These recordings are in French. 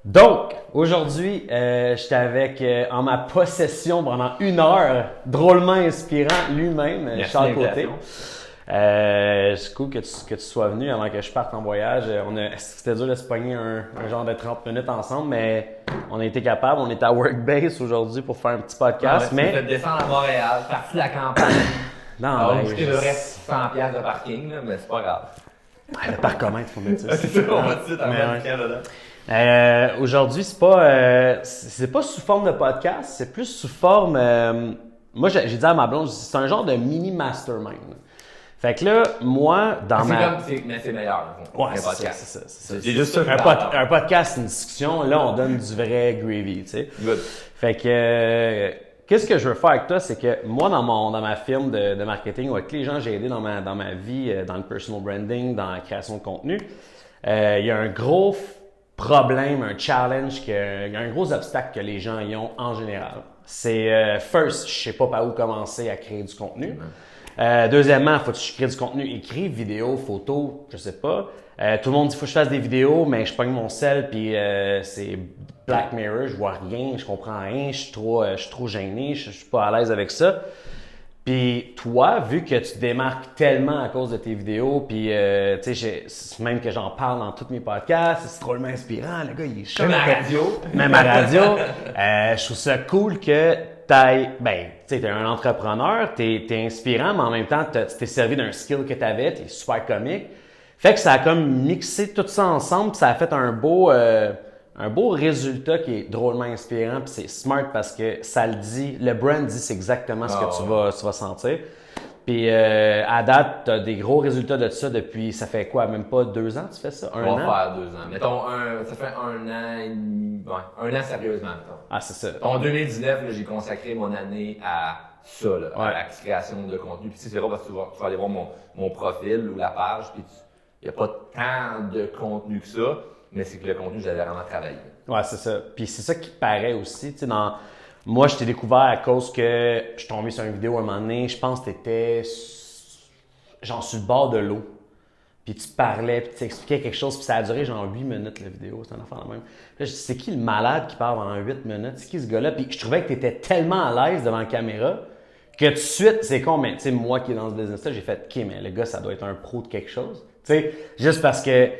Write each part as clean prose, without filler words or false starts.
Donc, aujourd'hui, j'étais avec, en ma possession pendant 1 heure, drôlement inspirant lui-même, Charles Côté. C'est cool que tu sois venu avant que je parte en voyage. C'était dur de se pogner un genre de 30 minutes ensemble, mais on a été capable. On est à Workbase aujourd'hui pour faire un petit podcast. Mais tu fait descendre à Montréal, parti de la campagne. Non, ben, il reste 100$ de parking, là, mais c'est pas grave. Le parcomètre, faut mettre ça. C'est ça, on va te dire, aujourd'hui, c'est pas sous forme de podcast, c'est plus sous forme. Moi, j'ai dit à ma blonde, c'est un genre de mini mastermind. Fait que là, moi, dans mais c'est meilleur. Ouais, c'est ça. C'est juste ça. Un podcast, c'est une discussion. Là, on donne du vrai gravy, tu sais. Good. Fait que, qu'est-ce que je veux faire avec toi, c'est que moi, dans ma firme de marketing, avec les gens que j'ai aidés dans ma vie, dans le personal branding, dans la création de contenu, il y a un gros problème, un challenge, un gros obstacle que les gens y ont en général. C'est, first, je sais pas par où commencer à créer du contenu. Deuxièmement, il faut que je crée du contenu écrit, vidéo, photo, je sais pas. Tout le monde dit qu'il faut que je fasse des vidéos, mais je pogne mon sel puis c'est Black Mirror, je vois rien, je comprends rien, je suis trop gêné, je suis pas à l'aise avec ça. Puis toi, vu que tu te démarques tellement à cause de tes vidéos, puis tu sais, même que j'en parle dans tous mes podcasts, c'est drôlement inspirant, le gars il est chaud. Même à radio. Je trouve ça cool que tu es un entrepreneur, tu es inspirant, mais en même temps, tu t'es servi d'un skill que tu avais, tu es super comique. Fait que ça a comme mixé tout ça ensemble, puis ça a fait un beau résultat qui est drôlement inspirant, puis c'est smart parce que ça le dit, le brand dit c'est exactement ce que tu vas sentir. Puis à date, tu as des gros résultats de ça depuis, ça fait quoi, même pas 2 ans tu fais ça? On va faire 2 ans. Mettons, ça fait 1 an, un an sérieusement, mettons. Ah, c'est ça. En 2019, là, j'ai consacré mon année à ça, là, à la création de contenu. Puis c'est drôle parce que tu vas aller voir mon profil ou la page, puis il n'y a pas tant de contenu que ça, mais c'est que le contenu, j'avais vraiment travaillé. Ouais, c'est ça. Puis c'est ça qui paraît aussi, tu sais, moi, je t'ai découvert à cause que je suis tombé sur une vidéo à un moment donné, je pense que t'étais genre sur le bord de l'eau. Puis tu parlais, puis tu expliquais quelque chose, puis ça a duré genre 8 minutes la vidéo, c'est un affaire de même. Puis là, je dis, c'est qui le malade qui parle pendant 8 minutes? C'est qui ce gars-là? Puis je trouvais que t'étais tellement à l'aise devant la caméra que tout de suite, c'est con, mais tu sais, moi qui est dans ce business-là, j'ai fait, OK, mais le gars, ça doit être un pro de quelque chose. Tu sais, juste parce que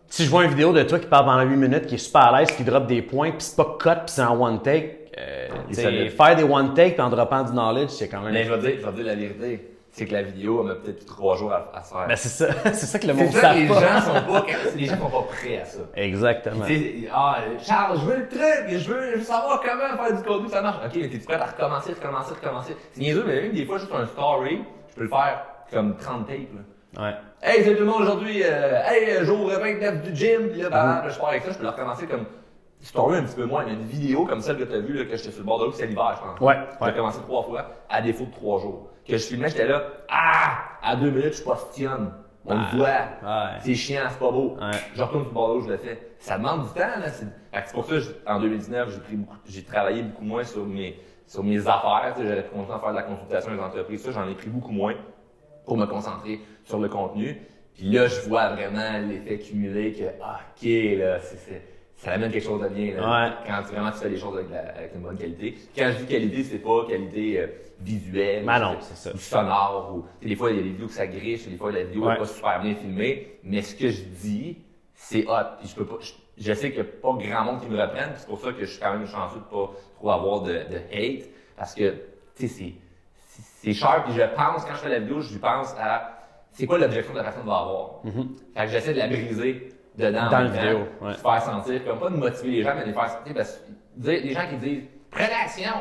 si je vois une vidéo de toi qui parle pendant 8 minutes, qui est super à l'aise, qui drop des points, puis c'est pas cut, puis c'est en one take, faire des one take en droppant du knowledge, c'est quand même... Mais je vais dire la vérité, c'est que la vidéo, elle m'a peut-être pris 3 jours à se faire. Ben c'est ça, c'est ça que le monde savent pas. Les gens sont pas prêts à ça. Exactement. Charles, je veux le truc, je veux savoir comment faire du contenu, ça marche. Ok, mais t'es prêt à recommencer. C'est niaiseux, mais même des fois, juste un story, je peux le faire comme 30 tapes. Ouais. Hey, salut tout le monde, aujourd'hui, jour 29 du gym, puis là, je pars avec ça, je peux le recommencer comme story un petit peu moins, mais une vidéo comme celle que tu as vue, là, que j'étais sur le bord de l'eau, c'est l'hiver, je pense. Ouais. J'ai commencé 3 fois, à défaut de 3 jours. Que je filmais, j'étais là, à 2 minutes, je postillonne. On le voit. Ouais. C'est chiant, c'est pas beau. Ouais. Je retourne sur le bord de l'eau, je le fais. Ça demande du temps, là. C'est pour ça, en 2019, j'ai travaillé beaucoup moins sur mes affaires. J'aurais pu continuer à faire de la consultation des entreprises. Ça, j'en ai pris beaucoup moins pour me concentrer sur le contenu. Puis là, je vois vraiment l'effet cumulé que, OK, là, ça amène quelque chose de bien. Là, ouais. Quand vraiment tu fais les choses avec une bonne qualité. Quand je dis qualité, c'est pas qualité visuelle. Ben non, c'est ça. Ou sonore. Ou, des fois, il y a des vidéos que ça griche, des fois, la vidéo n'est pas super bien filmée. Mais ce que je dis, c'est hot. Puis je peux pas. Je sais qu'il n'y a pas grand monde qui me reprenne. C'est pour ça que je suis quand même chanceux de pas trop avoir de hate. Parce que, tu sais, c'est sharp. Puis je pense, quand je fais la vidéo, je pense à c'est quoi l'objection que la personne va avoir. Fait que j'essaie de la briser dedans. Dans la vidéo. De faire sentir, comme pas de motiver les gens, mais de les faire sentir. Parce que les gens qui disent prenez action!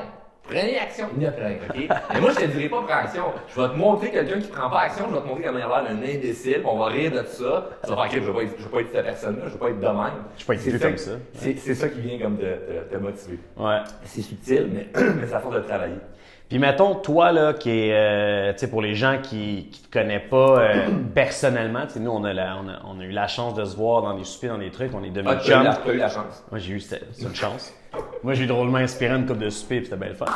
Prenez action! Il y en a plein, OK? Mais moi, je te dirai pas prends action. Je vais te montrer quelqu'un qui prend pas action, je vais te montrer comment il a l'air d'un imbécile, puis on va rire de tout ça. Tu vas faire, OK, je vais pas être cette personne-là, je vais pas être de même. Je vais pas être vu comme ça. C'est ça qui vient comme te motiver. Ouais. C'est subtil, mais c'est à force de travailler. Puis mettons, toi, là, qui est, tu sais, pour les gens qui te connaissent pas personnellement, tu sais, nous, on a eu la chance de se voir dans des soupers, dans des trucs, on est devenus chums. Tu as eu la chance. Moi, c'est une chance. Moi, j'ai eu drôlement inspiré une couple de soupers, puis c'était bien le fun.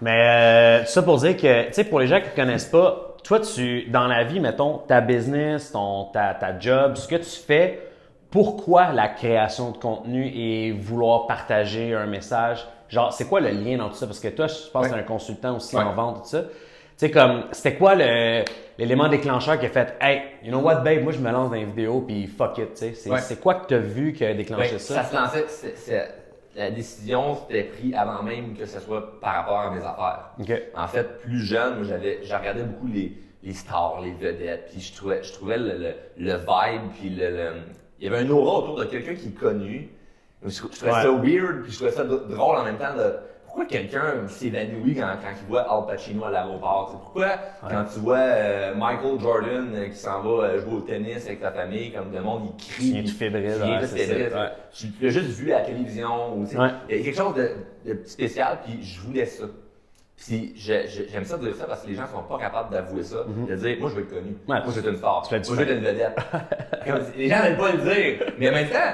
Mais tout ça pour dire que, tu sais, pour les gens qui te connaissent pas, toi, dans la vie, mettons, ta business, ta job, ce que tu fais, pourquoi la création de contenu et vouloir partager un message? Genre, c'est quoi le lien dans tout ça? Parce que toi, je pense que tu es un consultant aussi en vente, tout ça. Tu sais, comme, c'était quoi l'élément déclencheur qui a fait « Hey, you know what, babe, moi, je me lance dans les vidéos, puis fuck it, tu sais. » C'est quoi que tu as vu qui a déclenché ça? Ça se lançait, la décision s'était prise avant même que ce soit par rapport à mes affaires. Okay. En fait, plus jeune, moi, je regardais beaucoup les stars, les vedettes, puis je trouvais le vibe, puis il y avait un aura autour de quelqu'un qui est connu. Je trouvais ça weird, puis je trouvais ça drôle en même temps de pourquoi quelqu'un s'évanouit quand il voit Al Pacino à l'aéroport. Pourquoi quand tu vois Michael Jordan qui s'en va jouer au tennis avec sa famille, comme le monde il crie, il est fébrile. Je l'ai juste vu à la télévision. Il y a quelque chose de spécial, puis je voulais ça. Puis j'aime ça de dire ça parce que les gens sont pas capables d'avouer ça, de dire moi je veux être connu, moi je veux être une star, moi je veux être une vedette. Les gens n'aiment pas le dire, mais en même temps,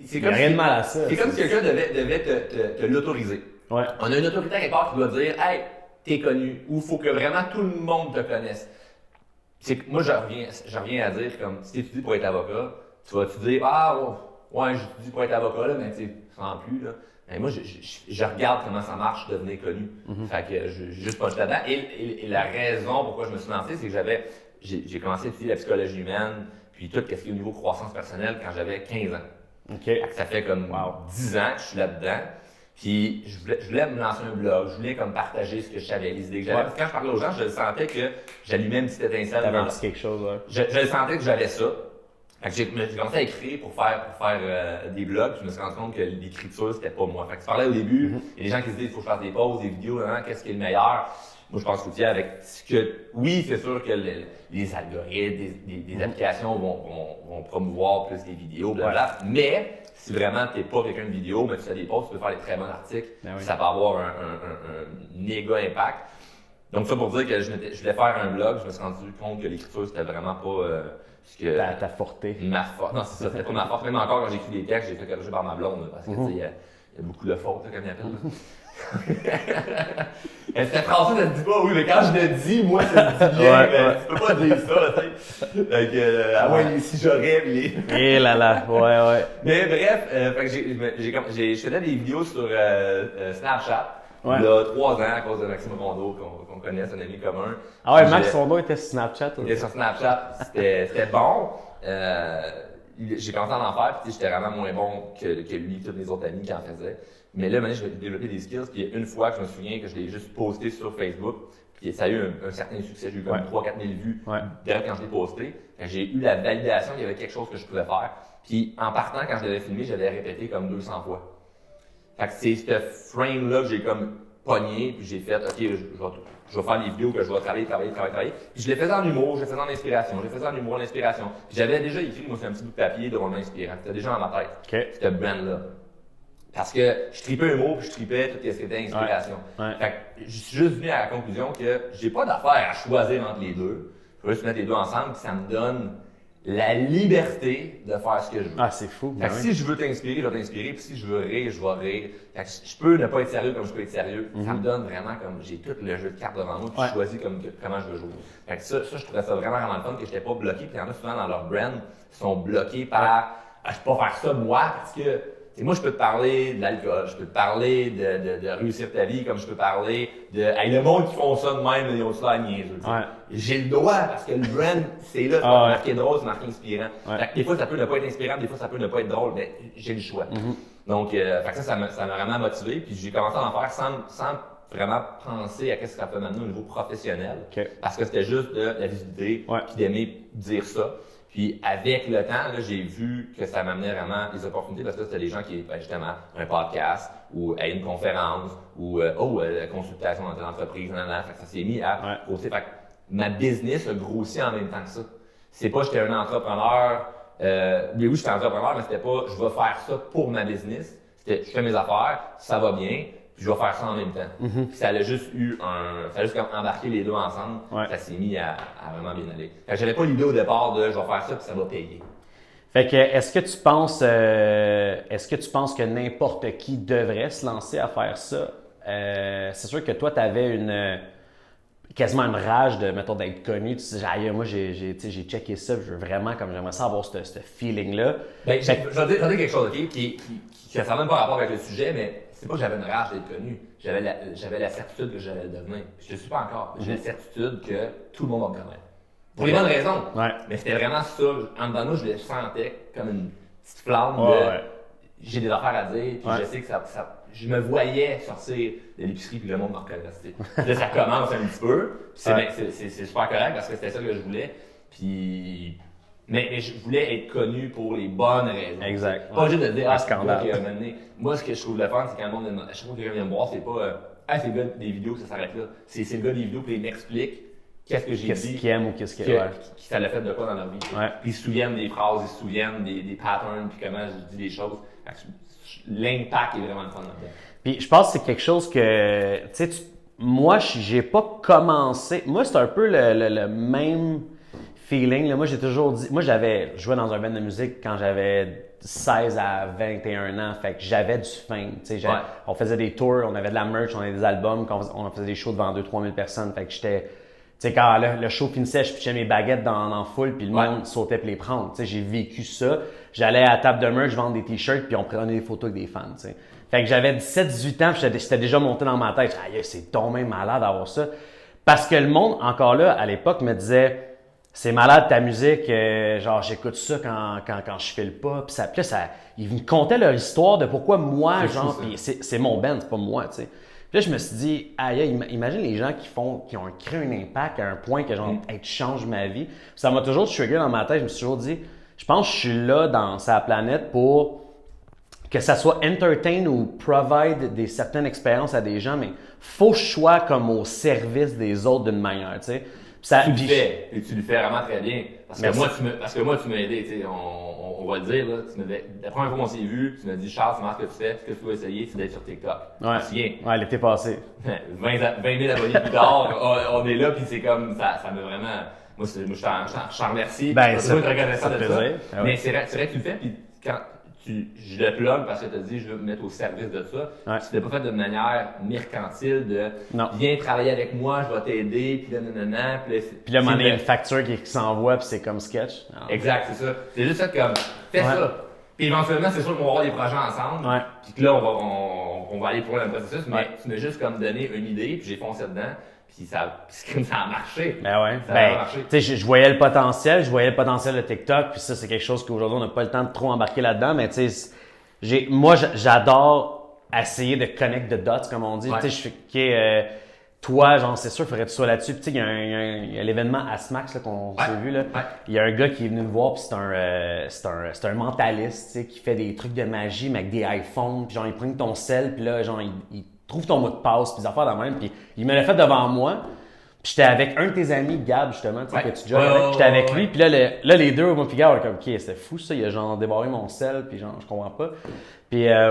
c'est comme rien de mal à ça. C'est comme si quelqu'un devait te l'autoriser. Ouais. On a une autorité quelque part qui doit dire hey, t'es connu, ou il faut que vraiment tout le monde te connaisse. Moi je reviens à dire comme si tu étudies pour être avocat, tu vas-tu dire ah ouais j'étudie pour être avocat là, mais tu sais, sans plus là. Mais moi, je regarde comment ça marche devenir connu. Fait que je juste pas là-dedans. Et la raison pourquoi je me suis lancé, c'est que j'ai commencé à étudier la psychologie humaine, puis tout ce qui est au niveau croissance personnelle quand j'avais 15 ans. Okay. Ça fait comme 10 ans que je suis là-dedans. Puis je voulais me lancer un blog, je voulais comme partager ce que je savais, les idées que j'avais. Quand je parlais aux gens, je sentais que j'allumais une petite étincelle. T'avais un petit quelque chose, je sentais que j'avais ça. Fait que j'ai commencé à écrire pour faire des blogs, puis je me suis rendu compte que l'écriture, c'était pas moi. Fait que tu parlais au début, il y a des gens qui se disent il faut que je fasse des pauses, des vidéos, qu'est-ce qui est le meilleur? Moi, je pense que avec ce que, oui, c'est sûr que les algorithmes, des applications vont promouvoir plus des vidéos, blablabla. Mais si vraiment t'es pas quelqu'un de vidéo, mais tu fais des pauses, tu peux faire des très bons articles, ça va avoir un méga impact. Donc ça pour dire que je voulais faire un blog, je me suis rendu compte que l'écriture, c'était vraiment pas ta forté. Ma force. Non, c'est ça, c'était pas ma force. Même encore quand j'écris des textes, j'ai fait corriger par ma blonde, parce que il y a beaucoup de fautes, comme il appelle. Cette phrase-là, ça se dit pas, oui, mais quand je le dis, moi, ça se dit bien, mais tu peux pas dire ça, tu sais. Donc, à moins si j'aurais, Eh là là, ouais. Mais bref, je faisais des vidéos sur Snapchat. Il y a 3 ans, à cause de Maxime Rondeau, qu'on connaît, c'est un ami commun. Ah ouais, Max Rondeau était sur Snapchat. Il était sur Snapchat, c'était bon. J'ai commencé à en faire, puis j'étais vraiment moins bon que lui, tous les autres amis qui en faisaient. Mais là, maintenant, je vais développer des skills, puis une fois que je me souviens que je l'ai juste posté sur Facebook, puis ça a eu un certain succès, j'ai eu comme 3-4 000 vues dès quand je l'ai posté. J'ai eu la validation qu'il y avait quelque chose que je pouvais faire. Puis en partant, quand je l'avais filmé, je l'avais répété comme 200 fois. Fait que c'est ce frame-là que j'ai comme pogné, puis j'ai fait, OK, je vais faire les vidéos que je vais travailler. Puis je les faisais en humour, je les faisais en inspiration, Puis j'avais déjà écrit, moi, sur un petit bout de papier de roman inspirant. C'était déjà dans ma tête, cette brand-là. Parce que je tripais humour, puis je tripais tout ce qui était inspiration. Fait que je suis juste venu à la conclusion que j'ai pas d'affaire à choisir entre les deux. Je vais juste mettre les deux ensemble, puis ça me donne la liberté de faire ce que je veux. Ah, c'est fou. Fait que si je veux t'inspirer, je vais t'inspirer. Puis si je veux rire, je vais rire. Fait que je peux ne pas être sérieux comme je peux être sérieux. Ça me donne vraiment comme j'ai tout le jeu de cartes devant moi, puis je choisis comment je veux jouer. Fait que ça, je trouvais ça vraiment le fun que j'étais pas bloqué. Puis il y en a souvent dans leur brand qui sont bloqués par je peux pas faire ça moi parce que moi, je peux te parler de l'alcool, je peux te parler de réussir ta vie, comme je peux parler de le monde qui font ça de même, ils ont ça à niaiser. J'ai le droit, parce que le brand, c'est là, c'est pas marqué drôle, c'est marqué inspirant. Fait que des fois, ça peut ne pas être inspirant, des fois, ça peut ne pas être drôle, mais j'ai le choix. Donc, fait que ça m'a vraiment motivé, puis j'ai commencé à en faire sans vraiment penser à ce que ça peut m'amener au niveau professionnel. Parce que c'était juste de la visibilité, puis d'aimer dire ça. Puis avec le temps, là, j'ai vu que ça m'amenait vraiment des opportunités parce que c'était des gens qui, justement, un podcast ou à une conférence ou la consultation dans une entreprise, fait que ça s'est mis à grossir. Fait que ma business a grossi en même temps que ça. C'est pas j'étais un entrepreneur, mais oui, j'étais entrepreneur, mais c'était pas je vais faire ça pour ma business. C'était je fais mes affaires, ça va bien, puis je vais faire ça en même temps. Puis ça a juste comme embarqué les deux ensemble. Ça s'est mis à vraiment bien aller. Fait que j'avais pas l'idée au départ de je vais faire ça puis ça va payer. Fait que est-ce que tu penses que n'importe qui devrait se lancer à faire ça? C'est sûr que toi, tu avais quasiment une rage de, mettons, d'être connu. Tu sais, aïe, moi, j'ai checké ça, je veux vraiment, comme j'aimerais ça avoir ce feeling-là. Ben, je vais te dire quelque chose, OK, qui n'a même pas rapport avec le sujet, mais c'est pas que j'avais une rage d'être connu. J'avais la certitude que j'allais le devenir. Je ne le suis pas encore. J'ai la certitude que tout le monde va me connaître. Pour les bonnes raisons. Ouais. Mais c'était vraiment ça. En dedans de moi, je le sentais comme une petite flamme j'ai des affaires à dire, puis je sais que je me voyais sortir de l'épicerie puis le monde me reconnaissait. Là, ça commence un petit peu. C'est super correct parce que c'était ça que je voulais. Puis mais je voulais être connu pour les bonnes raisons. Exact. Pas juste de dire, un scandale. Moi, ce que je trouve le fun, c'est quand le monde, chaque fois que quelqu'un vient me voir, c'est pas, c'est le gars des vidéos, ça s'arrête là. C'est le gars des vidéos, puis il m'explique qu'est-ce que j'ai dit. Qu'est-ce qu'il aime ou qu'est-ce qu'il aime. Qui ça l'a fait de quoi dans leur vie. Ouais. Puis ils se souviennent des phrases, ils se souviennent des patterns, puis comment je dis les choses. L'impact est vraiment le fun là-dedans. Puis je pense que c'est quelque chose que, tu sais, moi, j'ai pas commencé. Moi, c'est un peu le même feeling. Là. Moi, j'ai toujours dit. Moi, j'avais joué dans un band de musique quand j'avais 16 à 21 ans. Fait que j'avais du fame. Tu sais, on faisait des tours, on avait de la merch, on avait des albums, on faisait des shows devant 2-3 000 personnes. Fait que j'étais. Tu sais, quand le show finissait, je pitchais mes baguettes dans la foule, puis le monde sautait pour les prendre. Tu sais, j'ai vécu ça. J'allais à la table de merch, vendre des t-shirts, puis on prenait des photos avec des fans. Tu sais. Fait que j'avais 17-18 ans, puis j'étais déjà monté dans ma tête. Aïe, c'est tombé malade d'avoir ça. Parce que le monde, encore là, à l'époque, me disait, c'est malade ta musique, genre j'écoute ça quand je file pas. Puis ça, ils me contaient leur histoire de pourquoi moi, genre, puis c'est mon band, c'est pas moi, tu sais. Puis là, je me suis dit, aïe, imagine les gens qui ont créé un impact à un point que genre, hey, tu changes ma vie. Puis ça m'a toujours trigger dans ma tête. Je me suis toujours dit, je pense que je suis là dans sa planète pour que ça soit entertain ou provide certaines expériences à des gens, mais faut que je sois comme au service des autres d'une manière, tu sais. Tu le fais vraiment très bien. Parce que moi, tu m'as aidé, tu sais, on va le dire, là. La première fois qu'on s'est vu, tu m'as dit, Charles, c'est ce que tu fais, ce que tu dois essayer, c'est d'être sur TikTok. Ouais, l'été passé. 20 000 abonnés plus tard, on est là, puis c'est comme, ça m'a vraiment, moi, je t'en remercie. Ben, c'est reconnaissant de ça. Ah ouais. Mais c'est vrai que tu le fais, puis quand je le plug parce que tu as dit je veux me mettre au service de ça. Ouais. C'était pas fait de manière mercantile de viens travailler avec moi, je vais t'aider, puis nanana. Puis là, il y a une facture qui s'envoie, puis c'est comme sketch. Non. Exact, c'est ça. C'est juste ça comme fais ça. Puis éventuellement, c'est sûr qu'on va avoir des projets ensemble. Ouais. Puis que là, on va aller plus loin dans le processus, mais tu m'as juste comme donné une idée, puis j'ai foncé dedans. Puis ça a marché. Ben ouais. Ça a marché. Tu sais, je voyais le potentiel de TikTok, puis ça, c'est quelque chose qu'aujourd'hui, on n'a pas le temps de trop embarquer là-dedans, mais tu sais, moi, j'adore essayer de connect the dots, comme on dit. Tu sais, je fais, toi, genre, c'est sûr, il faudrait que tu sois là-dessus. Puis tu sais, il y a l'événement ASMAX, là, qu'on s'est vu, là. Ouais. Il y a un gars qui est venu me voir, puis c'est un mentaliste, tu sais, qui fait des trucs de magie, mais avec des iPhones, puis genre, il prend ton sel, puis là, genre, il trouve ton mot de passe, puis des affaires de même, puis il me l'a fait devant moi. Puis j'étais avec un de tes amis, Gab, justement, tu sais, que tu joues avec. J'étais avec lui, puis là, les deux, moi puis Gab, on est comme, OK, c'était fou ça, il a genre débarré mon sel, puis genre, je comprends pas. Puis là,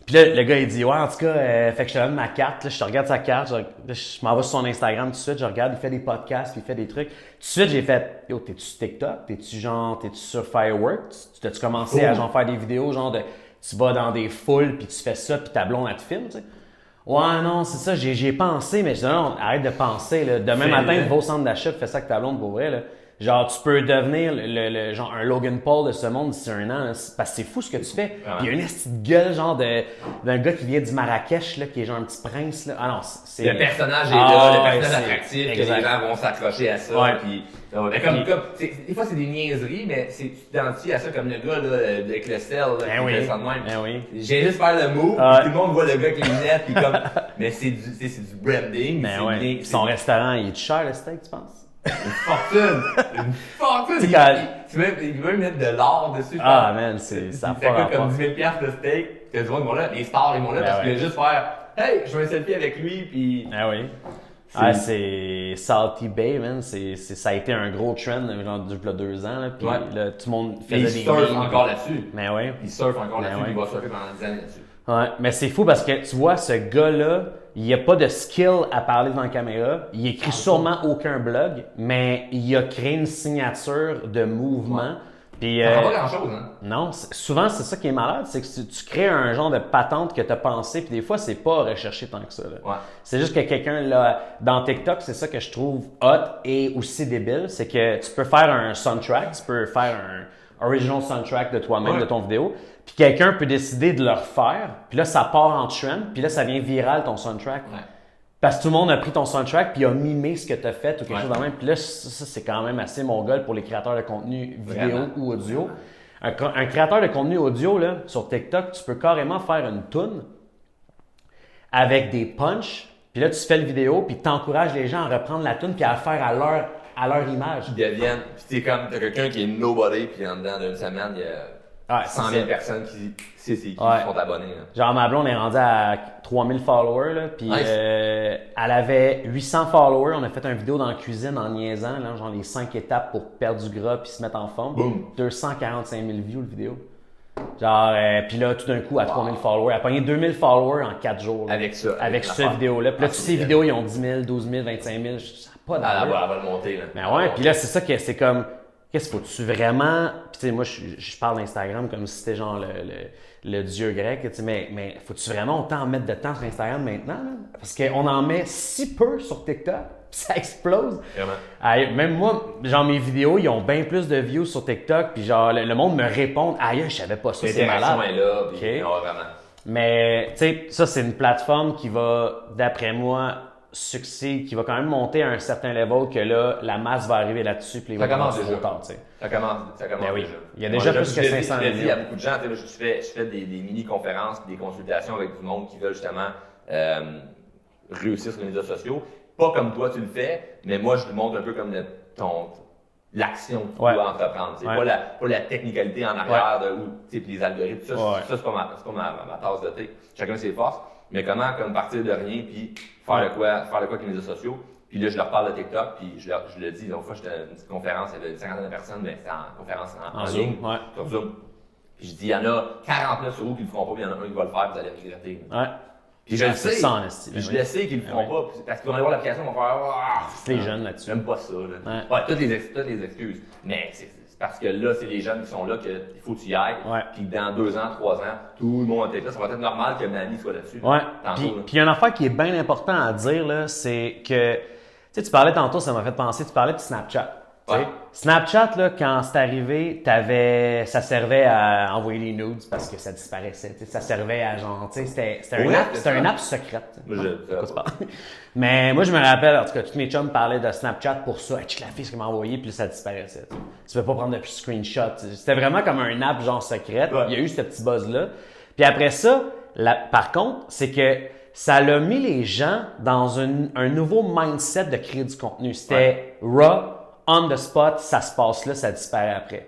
le gars, il dit, ouais, en tout cas, fait que je te donne ma carte, là, je te regarde sa carte, je m'en vais sur son Instagram tout de suite, je regarde, il fait des podcasts, puis il fait des trucs. Tout de suite, j'ai fait, yo, t'es-tu sur TikTok? T'es-tu sur Fireworks? T'as-tu commencé à genre faire des vidéos, genre de, tu vas dans des foules, puis tu fais ça, puis ta blonde, elle te filme, tu sais? Ouais, non, c'est ça, j'ai pensé, mais je dis non, arrête de penser, là. Demain matin, va au centre d'achat, fais ça avec ta blonde pour vrai, là. Genre, tu peux devenir genre un Logan Paul de ce monde d'ici un an, là, parce que c'est fou ce que tu fais. Il y a une petite gueule, genre, d'un gars qui vient du Marrakech, là, qui est genre un petit prince, là. Ah non, c'est. Le personnage est là, le personnage attractif, que les gens vont s'accrocher à ça, puis. Des fois, c'est des niaiseries, mais tu t'identifies à ça comme le gars, là, avec le sel, là, qui fait ça de même. J'ai juste faire le move, tout le monde voit le gars avec les lunettes, puis comme, mais c'est du branding. Son restaurant, il est cher, le steak, tu penses? Une fortune! Une fortune! Il peut même mettre de l'or dessus. Ah, man, ça coûte comme 10 000 $, le steak. Les stars, ils vont là, parce que juste faire, hey, je veux un selfie avec lui, puis. Ah oui. C'est Salty Bay, man. Ça a été un gros trend, genre, depuis 2 ans, là. Puis là, tout le monde faisait des. Il surfe encore là-dessus. Mais ouais. Il surfe encore là-dessus, il va surfer pendant 10 années là-dessus. Ouais, mais c'est fou parce que tu vois, ce gars-là, il n'y a pas de skill à parler devant la caméra. Il écrit sûrement aucun blog, mais il a créé une signature de mouvement Puis, Ça prend pas grand-chose, hein? non, souvent c'est ça qui est malade, c'est que tu crées un genre de patente que tu as pensé, puis des fois c'est pas recherché tant que ça. Là. Ouais. C'est juste que quelqu'un là, dans TikTok, c'est ça que je trouve hot et aussi débile, c'est que tu peux faire un soundtrack, tu peux faire un original soundtrack de toi-même, de ton vidéo, puis quelqu'un peut décider de le refaire, puis là ça part en trend, puis là ça vient viral ton soundtrack. Ouais. Parce que tout le monde a pris ton soundtrack puis a mimé ce que tu as fait ou quelque chose de même. Puis là, ça c'est quand même assez mongol pour les créateurs de contenu vidéo Vraiment. ou audio. Un créateur de contenu audio, là, sur TikTok, tu peux carrément faire une tune avec des punchs. Puis là, tu fais le vidéo puis tu encourages les gens à reprendre la tune puis à la faire à leur image. Ils deviennent. Puis t'es comme, t'as quelqu'un qui est nobody, puis en dedans d'une semaine, il y a 100 000 personnes qui sont abonnés. Là. Genre, ma blonde est rendue à 3000 followers, là, puis Nice. elle avait 800 followers. On a fait une vidéo dans la cuisine en niaisant, là, genre les 5 étapes pour perdre du gras puis se mettre en forme. Boom. 245 000 views, le vidéo. Genre, puis là, tout d'un coup, à 3000 followers. Elle a pogné 2000 followers en 4 jours. Là, Avec ça. Avec cette vidéo-là. Puis là, toutes ces vidéos, ils ont 10 000, 12 000, 25 000. Ça n'a pas Elle d'allure. va le monter. Là. Ben ouais, puis là, c'est ça que c'est comme, qu'est-ce qu'il faut-tu vraiment. Puis tu sais, moi, je parle d'Instagram comme si c'était genre le dieu grec, tu sais, mais faut-tu vraiment autant en mettre de temps sur Instagram maintenant? Là? Parce qu'on en met si peu sur TikTok, puis ça explose. Vraiment. Même moi, genre mes vidéos, ils ont bien plus de views sur TikTok, puis genre le monde me répond, aïe, je savais pas ça, c'est malade. L'interaction est là, puis Ok. non, vraiment. Mais tu sais, ça c'est une plateforme qui va, d'après moi, succès, qui va quand même monter à un certain level que là, la masse va arriver là-dessus, puis Ça commence trop déjà. tard, tu sais. Ça commence Ben oui. déjà. Il y a déjà plus que 500 000. Il y a millions. beaucoup de gens, tu sais, je fais des mini-conférences, des consultations avec du monde qui veulent justement réussir sur les médias sociaux. Pas comme toi tu le fais, mais moi je te montre un peu comme l'action que tu dois entreprendre. C'est pas la technicalité en arrière de les algorithmes. Ça, c'est pas ma tasse de thé. Chacun ses forces. Mais comment comme partir de rien puis faire le quoi avec les médias sociaux. Puis là, je leur parle de TikTok, puis je le dis. L'autre fois, j'étais à une petite conférence, il y avait une cinquantaine de personnes, mais c'était en conférence en ligne, sur Zoom. Puis je dis, il y en a 49 sur vous qui le feront pas, puis il y en a un qui va le faire, vous allez regretter. Ouais. Puis je le sais. Puis je le sais qu'ils le feront pas, parce qu'ils vont aller voir l'application, ils vont faire c'est les jeunes là-dessus. J'aime pas ça. Là. Toutes les excuses. Mais c'est parce que là, c'est les jeunes qui sont là qu'il faut que tu y ailles. Puis dans 2 ans, 3 ans, tout le monde est là. Ça va être normal que Mali soit là-dessus. Ouais. Puis il y a une affaire qui est bien importante à dire, là, c'est que tu parlais tantôt, ça m'a fait penser, tu parlais de Snapchat. Ouais. Snapchat, là, quand c'est arrivé, ça servait à envoyer les nudes parce que ça disparaissait. Ça servait à genre, c'était une app secrète. Mais moi, je me rappelle, en tout cas, tous mes chums parlaient de Snapchat pour ça. Hey, check la fille qui m'a envoyé, puis là, ça disparaissait. Tu peux pas prendre de screenshot. C'était vraiment comme un app genre secrète. Il y a eu ce petit buzz-là. Puis après ça, par contre, c'est que ça a mis les gens dans un nouveau mindset de créer du contenu. C'était raw, on the spot, ça se passe là, ça disparaît après.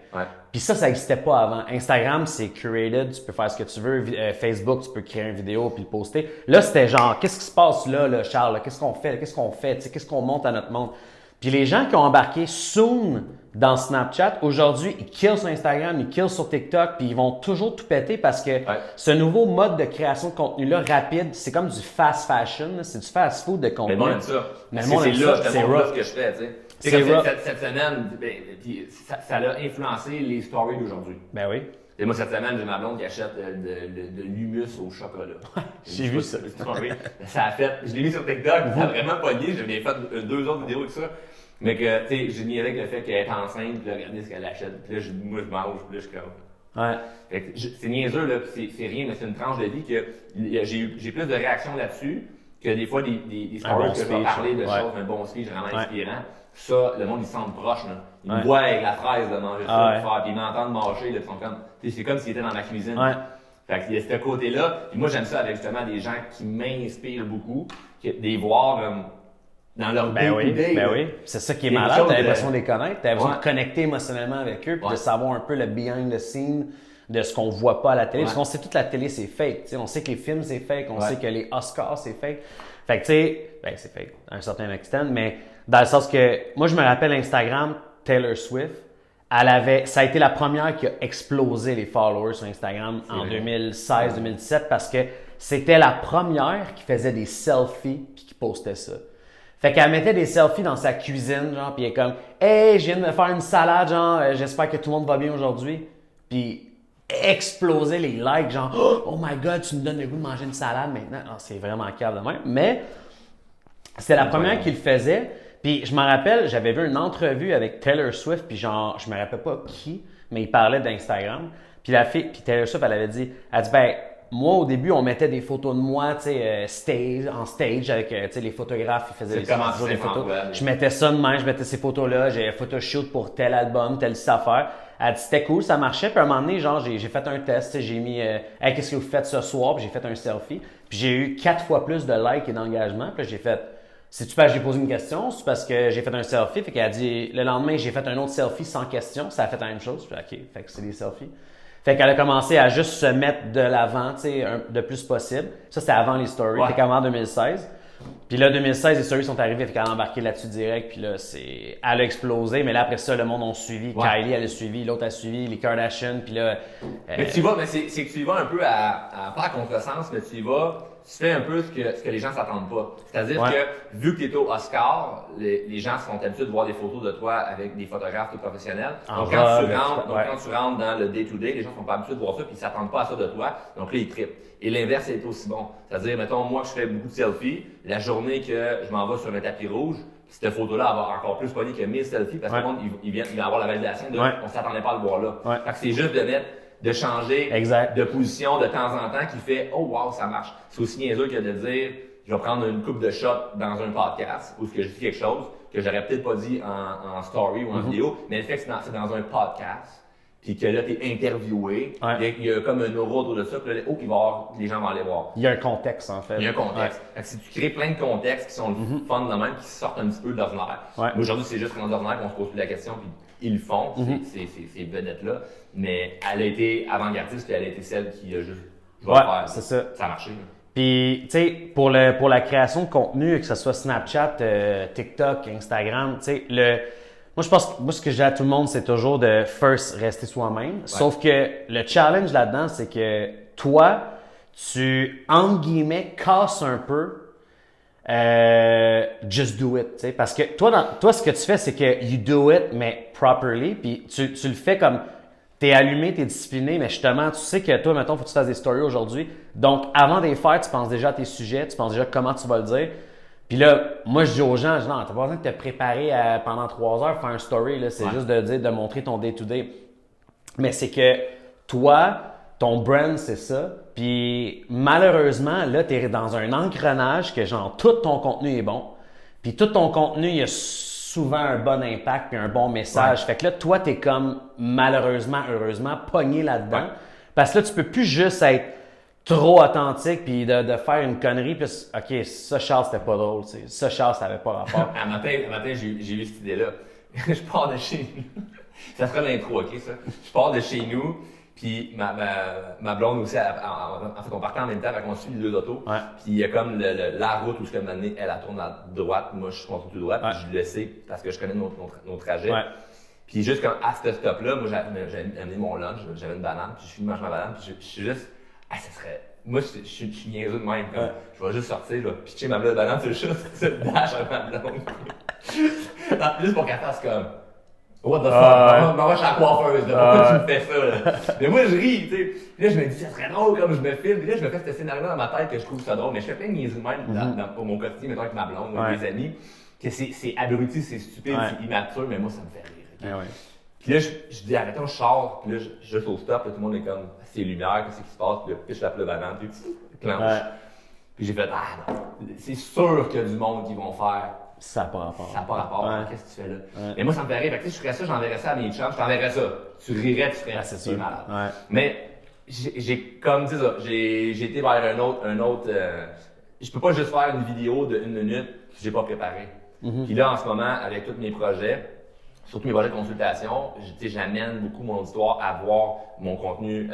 Puis ça n'existait pas avant. Instagram, c'est curated, tu peux faire ce que tu veux. Facebook, tu peux créer une vidéo puis le poster. Là, c'était genre, qu'est-ce qui se passe là Charles? Qu'est-ce qu'on fait? Qu'est-ce qu'on monte à notre monde? Puis les gens qui ont embarqué soon dans Snapchat, aujourd'hui, ils killent sur Instagram, ils killent sur TikTok, puis ils vont toujours tout péter parce que ce nouveau mode de création de contenu-là rapide, c'est comme du fast fashion, c'est du fast food de contenu. Mais le monde aime ça. Mais le monde aime ça, c'est là ce que je fais, tu sais. C'est comme cette semaine, ça a influencé les stories d'aujourd'hui. Ben oui. Et moi, cette semaine, j'ai ma blonde qui achète de l'humus au chocolat. J'ai vu ça. Ça a fait, je l'ai mis sur TikTok, ça a vraiment pogné. J'ai fait 2 autres vidéos avec ça. Mais que, tu sais, j'ai mis avec le fait qu'elle est enceinte, puis là, regardez ce qu'elle achète. Puis là, moi, je mange, puis là, je comme. Ouais. Fait que c'est niaiseux, là, c'est rien, mais c'est une tranche de vie que j'ai plus de réactions là-dessus que des fois des stories que je vais parler de choses, un bon speech vraiment inspirant. Ça, le monde, ils se sentent proches, là. Ils me voient avec la fraise de manger ça, puis ils m'entendent manger, là, ils sont comme, c'est comme s'ils étaient dans ma cuisine. Fait qu'il y a ce côté-là. Puis moi, j'aime ça avec justement des gens qui m'inspirent beaucoup, des voir dans leur Ben oui. C'est ça qui est malade. T'as l'impression de les connaître. T'as l'impression de connecter émotionnellement avec eux, puis de savoir un peu le behind the scene de ce qu'on voit pas à la télé. Parce qu'on sait toute la télé, c'est fake. T'sais, on sait que les films, c'est fake. On sait que les Oscars, c'est fake. Fait que tu sais, c'est fake à un certain extent, mais dans le sens que, moi, je me rappelle Instagram, Taylor Swift, ça a été la première qui a explosé les followers sur Instagram en 2016-2017 parce que c'était la première qui faisait des selfies puis qui postait ça. Fait qu'elle mettait des selfies dans sa cuisine, genre, puis elle est comme « Hey, je viens de me faire une salade, genre, j'espère que tout le monde va bien aujourd'hui. » Puis exploser les likes, genre « Oh my God, tu me donnes le goût de manger une salade maintenant. » C'est vraiment calme de même. Mais c'était la première qu'il faisait. Puis je m'en rappelle, j'avais vu une entrevue avec Taylor Swift, puis genre, je me rappelle pas qui, mais il parlait d'Instagram. Puis la fille, puis Taylor Swift, elle dit, ben, moi, au début, on mettait des photos de moi, tu sais, en stage avec, tu sais, les photographes, ils faisaient des photos. Je mettais ça de même, je mettais ces photos-là, j'ai photoshoot pour tel album, telle affaire. Elle dit, c'était cool, ça marchait. Puis à un moment donné, genre, j'ai fait un test, j'ai mis, hey, qu'est-ce que vous faites ce soir? Puis j'ai fait un selfie. Puis j'ai eu 4 fois plus de likes et d'engagement. Puis là, j'ai fait, c'est-tu parce que j'ai posé une question? C'est parce que j'ai fait un selfie? Fait qu'elle a dit, le lendemain, j'ai fait un autre selfie sans question. Ça a fait la même chose. Puis OK, fait que c'est des selfies. Fait qu'elle a commencé à juste se mettre de l'avant, tu sais, le plus possible. Ça, c'était avant les stories. Ouais. Fait qu'avant 2016. Puis là, 2016, les stories sont arrivées, fait qu'elle a embarqué là-dessus direct. Puis là, elle a explosé. Mais là, après ça, le monde a suivi. Ouais. Kylie, elle a suivi. L'autre a suivi. Les Kardashians. Puis là... Mais tu y vas, mais c'est que tu y vas un peu pas à contresens, mais tu y vas... Tu fais un peu ce que les gens s'attendent pas. C'est-à-dire que, vu que tu es au Oscar, les gens sont habitués de voir des photos de toi avec des photographes tout professionnels. Donc, quand tu rentres dans le day-to-day, les gens sont pas habitués de voir ça puis ils s'attendent pas à ça de toi. Donc là, ils trippent. Et l'inverse est aussi bon. C'est-à-dire, mettons, moi, je fais beaucoup de selfies. La journée que je m'en vais sur un tapis rouge, cette photo-là va avoir encore plus pogné que 1000 selfies parce que le monde, il vient avoir la validation de on s'attendait pas à le voir là. Fait que c'est juste de changer de position de temps en temps qui fait « Oh wow, ça marche ». C'est aussi niaiseux que de dire « Je vais prendre une coupe de shots dans un podcast où ce que je dis quelque chose que j'aurais peut-être pas dit en story ou en vidéo, mais le fait que c'est dans un podcast, puis que là, tu es interviewé, il y a comme un aura autour de ça, puis là, les gens vont aller voir. Il y a un contexte, en fait. Il y a un contexte. Fait que si tu crées plein de contextes qui sont le fun de même, qui sortent un petit peu d'ordinaire. Mais aujourd'hui, c'est juste d'ordinaire qu'on se pose plus la question, puis ils le font, ces vedettes-là. Mais elle a été avant-gardiste, puis elle a été celle qui a juste faire. C'est ça. Ça a marché. Puis, tu sais, pour la création de contenu, que ce soit Snapchat, TikTok, Instagram, tu sais, moi, je pense que ce que j'ai à tout le monde, c'est toujours de first rester soi-même. Sauf que le challenge là-dedans, c'est que toi, tu, entre guillemets, casses un peu just do it, tu sais, parce que toi, ce que tu fais, c'est que you do it, mais properly, puis tu le fais comme t'es allumé, t'es discipliné, mais justement, tu sais que toi, mettons, faut que tu fasses des stories aujourd'hui. Donc, avant de les faire, tu penses déjà à tes sujets, tu penses déjà comment tu vas le dire. Puis là, moi, je dis aux gens, non, t'as pas besoin de te préparer pendant 3 heures faire un story, là, c'est juste de montrer ton day-to-day. Mais c'est que toi, ton brand, c'est ça. Puis malheureusement, là, tu es dans un engrenage que genre tout ton contenu est bon. Puis tout ton contenu, il y a souvent un bon impact puis un bon message. Fait que là, toi, tu es comme malheureusement, heureusement, pogné là-dedans. Parce que là, tu peux plus juste être trop authentique puis de faire une connerie puis OK, ça, Charles, c'était pas drôle. T'sais. Ça, Charles, ça avait pas rapport. Un matin, j'ai eu cette idée-là. Je pars de chez nous. Ça sera l'intro, OK, ça? Je pars de chez nous. Puis ma blonde aussi, en fait, on partait en même temps, fait qu'on suit les 2 autos. Puis il y a comme la route où je peux m'amener, elle tourne à droite, moi je continue tout droit, puis je le sais parce que je connais nos trajets. Puis juste comme à ce stop-là, moi j'ai amené mon lunch, j'avais une banane, puis je finis de manger ma banane, puis je suis juste, ça serait, moi je suis niaiseux de même, comme, je vais juste sortir, là, pitcher ma banane sur le chat, c'est le dash à ma blonde. Juste pour qu'elle fasse comme, what the fuck? Moi, je suis la coiffeuse, pourquoi tu me fais ça, là? Mais moi, je ris, tu sais. Puis là, je me dis, ça serait drôle comme je me filme. Puis là, je me fais ce scénario dans ma tête que je trouve ça drôle. Mais je fais plein de niaiseries même pour mon quotidien, mettons avec ma blonde ou avec des amis, que c'est abruti, c'est stupide, c'est immature, mais moi, ça me fait rire. Okay? Puis là, je dis, arrêtons, je sors. Puis là, je suis au stop, là, tout le monde est comme, c'est lumière, qu'est-ce qui se passe? Puis là, je tape le banane, puis clenche. Puis j'ai fait, non, c'est sûr qu'il y a du monde qui vont faire. Ça n'a pas rapport. Ça n'a pas rapport. Qu'est-ce que tu fais là? Mais moi, ça me fait rire. Fait que, je ferais ça, j'enverrais ça à mes chums, je t'enverrais ça. Tu rirais, tu serais c'est malade. Mais j'ai comme dit ça, j'ai été vers un autre je peux pas juste faire une vidéo de 1 minute que j'ai pas préparé. Puis là, en ce moment, avec tous mes projets, surtout mes projets de consultation, j'amène beaucoup mon auditoire à voir mon contenu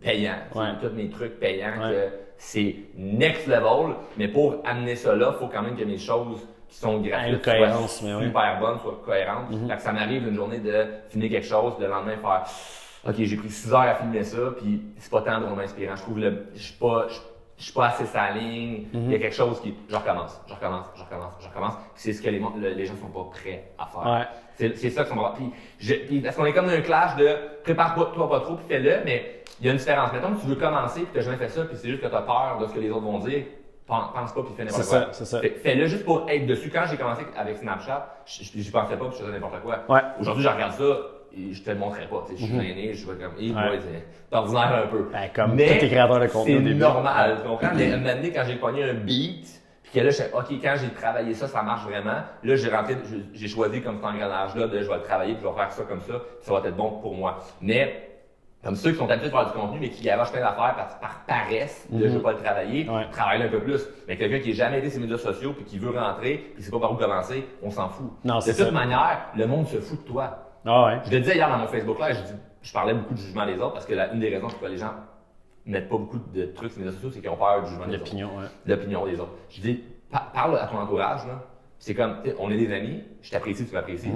payant. Tous mes trucs payants, que c'est next level. Mais pour amener ça là, il faut quand même que mes choses qui sont gratuites soient super bonnes, soient cohérentes. Fait que ça m'arrive une journée de filmer quelque chose, le lendemain faire OK, j'ai pris 6 heures à filmer ça, puis c'est pas tant drôlement inspirant. Je trouve je je suis pas assez sa ligne, il y a quelque chose qui, je recommence. C'est ce que les gens sont pas prêts à faire. Ouais. C'est ça qu'on va. Puis parce qu'on est comme dans un clash de prépare-toi pas trop puis fais-le, mais il y a une différence. Mettons que tu veux commencer puis tu n'as jamais fait ça puis c'est juste que tu as peur de ce que les autres vont dire. Pense pas puis fais n'importe quoi. C'est ça. Fais-le juste pour être dessus. Quand j'ai commencé avec Snapchat, j'y pensais pas puis je faisais n'importe quoi. Ouais. Aujourd'hui, je regarde ça et je te le montrerai pas. Je suis gêné, je suis comme, c'est ordinaire un peu. Ben, comme mais tous les créateurs de contenu au début. c'est normal. Tu comprends? Mais un moment donné, quand j'ai pogné un beat, puis que là, je sais, OK, quand j'ai travaillé ça, ça marche vraiment. Là, j'ai choisi comme cet engrenage-là de je vais le travailler puis je vais faire ça comme ça, puis ça va être bon pour moi. Mais, comme ceux qui sont habitués de faire du contenu, mais qui gavachent plein d'affaires par paresse, de je veux pas le travailler, travaille un peu plus. Mais quelqu'un qui n'a jamais aidé ses médias sociaux puis qui veut rentrer puis sait pas par où commencer, on s'en fout. Non, de toute manière, le monde se fout de toi. Ah ouais. Je le disais hier dans mon Facebook Live, je parlais beaucoup du jugement des autres parce que une des raisons pourquoi les gens mettent pas beaucoup de trucs sur les réseaux sociaux, c'est qu'ils ont peur du jugement des autres. L'opinion des autres. Je dis, parle à ton entourage, là. C'est comme, on est des amis, je t'apprécie, tu m'apprécies.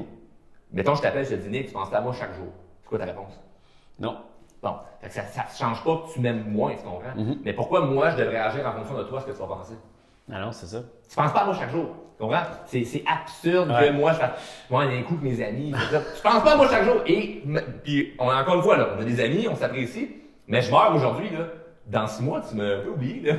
Mettons, je t'appelle, je te dis, Nick, tu penses à moi chaque jour. C'est quoi ta réponse? Non. Bon. Ça ne change pas que tu m'aimes moins, tu comprends? Mais pourquoi moi, je devrais agir en fonction de toi, ce que tu vas penser? Ah non, c'est ça. Tu penses pas à moi chaque jour. Tu comprends? C'est absurde que moi, je fasse. Moi, il y a un coup que mes amis. Je pense pas à moi chaque jour. Et puis, encore une fois, là, on a des amis, on s'apprécie. Mais je meurs aujourd'hui, là. Dans 6 mois, tu m'as un peu oublié, là.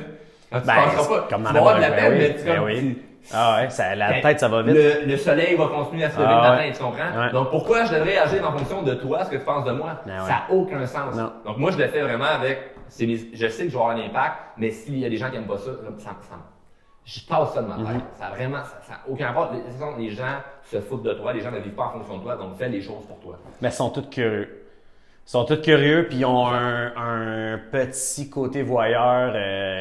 Tu penseras pas. Comme dans tu vas avoir de la peine, mais tu ah ouais, la tête, ça va vite. Le soleil va continuer à se lever le matin, tu comprends? Ouais. Donc, pourquoi je devrais agir en fonction de toi, ce que tu penses de moi? Ça n'a aucun sens. Non. Donc, moi, je le fais vraiment avec. Je sais que je vais avoir un impact, mais s'il y a des gens qui n'aiment pas ça, je passe ça de ma tête. Ça n'a aucun rapport. Les gens se foutent de toi, les gens ne vivent pas en fonction de toi, donc fais les choses pour toi. Mais ils sont tous curieux. Ils sont tous curieux, puis ils ont un petit côté voyeur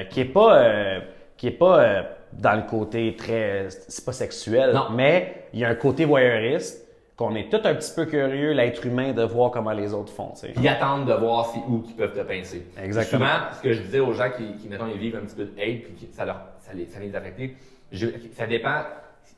qui est pas dans le côté très, c'est pas sexuel, mais il y a un côté voyeuriste qu'on est tous un petit peu curieux, l'être humain, de voir comment les autres font. T'sais. Ils attendent de voir c'est où qu'ils peuvent te pincer. Exactement. Souvent, ce que je disais aux gens qui mettons, ils vivent un petit peu de hate, puis ça les affecte, ça dépend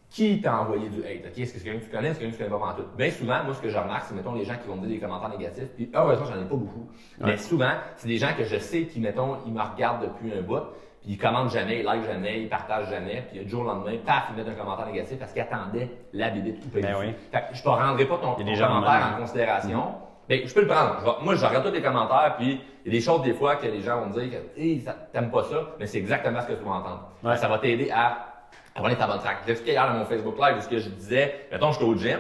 qui t'a envoyé du hate. Okay? Est-ce que c'est quelqu'un que tu connais, est-ce que c'est quelqu'un que tu connais pas en tout? Bien souvent, moi, ce que je remarque, c'est, mettons, les gens qui vont me dire des commentaires négatifs, puis heureusement, j'en ai pas beaucoup. Mais souvent, c'est des gens que je sais qui, mettons, ils me regardent depuis un bout, puis ils commentent jamais, ils like jamais, ils partagent jamais, puis du jour au lendemain, paf, ils mettent un commentaire négatif parce qu'ils attendaient la bébite ou pas. Fait que je te rendrai pas ton commentaire en considération. Ben, je peux le prendre. Moi, je regarde tous les commentaires, puis il y a des choses des fois que les gens vont me dire que hey, t'aimes pas ça, mais c'est exactement ce que tu vas entendre. Ça va t'aider à aller ta bonne track. J'expliquais hier dans mon Facebook Live où ce que je disais, mettons, je suis au gym,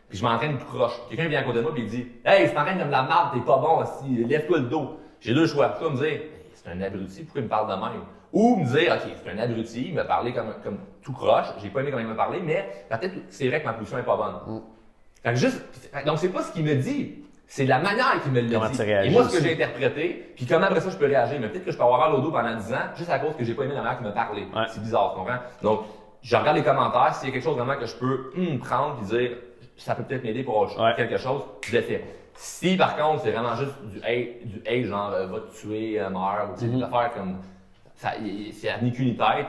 puis je m'entraîne tout croche. Quelqu'un vient à côté de moi, puis il dit hey, tu t'entraînes comme de la marde, t'es pas bon, aussi, lève-toi le dos. J'ai deux choix. Soit me dire c'est un abruti, pourquoi il me parle de même? Ou me dire, OK, c'est un abruti, il m'a parlé comme tout croche, j'ai pas aimé comment il m'a parlé, mais peut-être c'est vrai que ma position est pas bonne. Fait que donc c'est pas ce qu'il me dit, c'est la manière qu'il me le dit. Et moi, ce que j'ai interprété, puis comment après ça je peux réagir. Mais peut-être que je peux avoir mal au dos pendant 10 ans, juste à cause que j'ai pas aimé la manière qu'il me parlait. C'est bizarre, tu comprends? Donc, je regarde les commentaires, s'il y a quelque chose vraiment que je peux prendre et dire, ça peut peut-être m'aider pour quelque chose, je le fais. Si par contre, c'est vraiment juste du hate genre, va te tuer, meurt, ou des affaires comme ça, c'est à ni qu'une tête.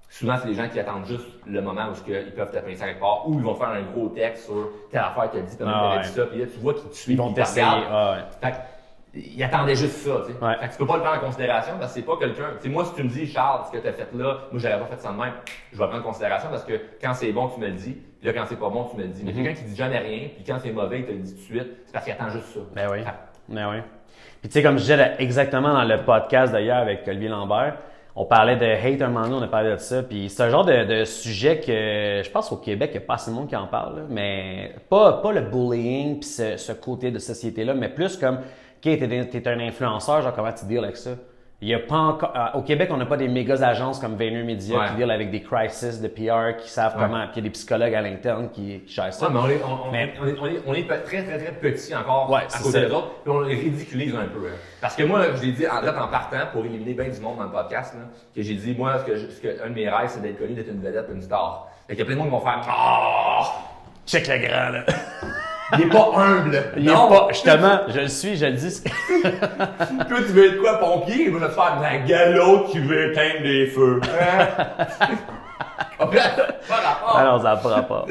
Souvent, c'est des gens qui attendent juste le moment où ils peuvent te pincer quelque part, ou ils vont faire un gros texte sur telle affaire, t'as dit, t'as dit ça, puis là, tu vois qu'ils te suivent, ils te regardent. Fait ils attendaient juste ça, tu sais. Fait que tu peux pas le prendre en considération parce que c'est pas quelqu'un. Tu sais, moi, si tu me dis, Charles, ce que tu as fait là, moi, j'aurais pas fait ça de même, je vais le prendre en considération parce que quand c'est bon, tu me le dis, puis là, quand c'est pas bon, tu me le dis. Mais quelqu'un qui dit jamais rien, puis quand c'est mauvais, il te le dit tout de suite, c'est parce qu'il attend juste ça. Ben oui. Ben oui. Puis tu sais, comme je disais exactement dans le podcast d'ailleurs avec Olivier Lambert, on parlait de hate un moment donné, on a parlé de ça, puis c'est un genre de sujet que je pense au Québec, il n'y a pas assez de monde qui en parle, là, mais pas le bullying puis ce côté de société-là, mais plus comme, OK, t'es un influenceur, genre comment tu deals avec ça? Il y a pas encore, au Québec, on n'a pas des méga agences comme Vayner Media qui deal avec des crises de PR, qui savent comment, puis il y a des psychologues à l'interne qui gèrent ça. Mais on est très, très, très petits encore à côté des autres, puis on les ridiculise un peu. Hein. Parce que moi, je l'ai dit en partant pour éliminer bien du monde dans le podcast, là, que j'ai dit, moi, un de mes rêves, c'est d'être connu, d'être une vedette, une star. Fait qu'il y a plein de monde qui vont faire check le grand, là. Il est pas humble. Il est pas, justement, je le suis, je le dis. Toi, tu veux être quoi, pompier? Moi, je vais te faire la galope qui veut éteindre des feux. Ah non, ça n'a pas rapport.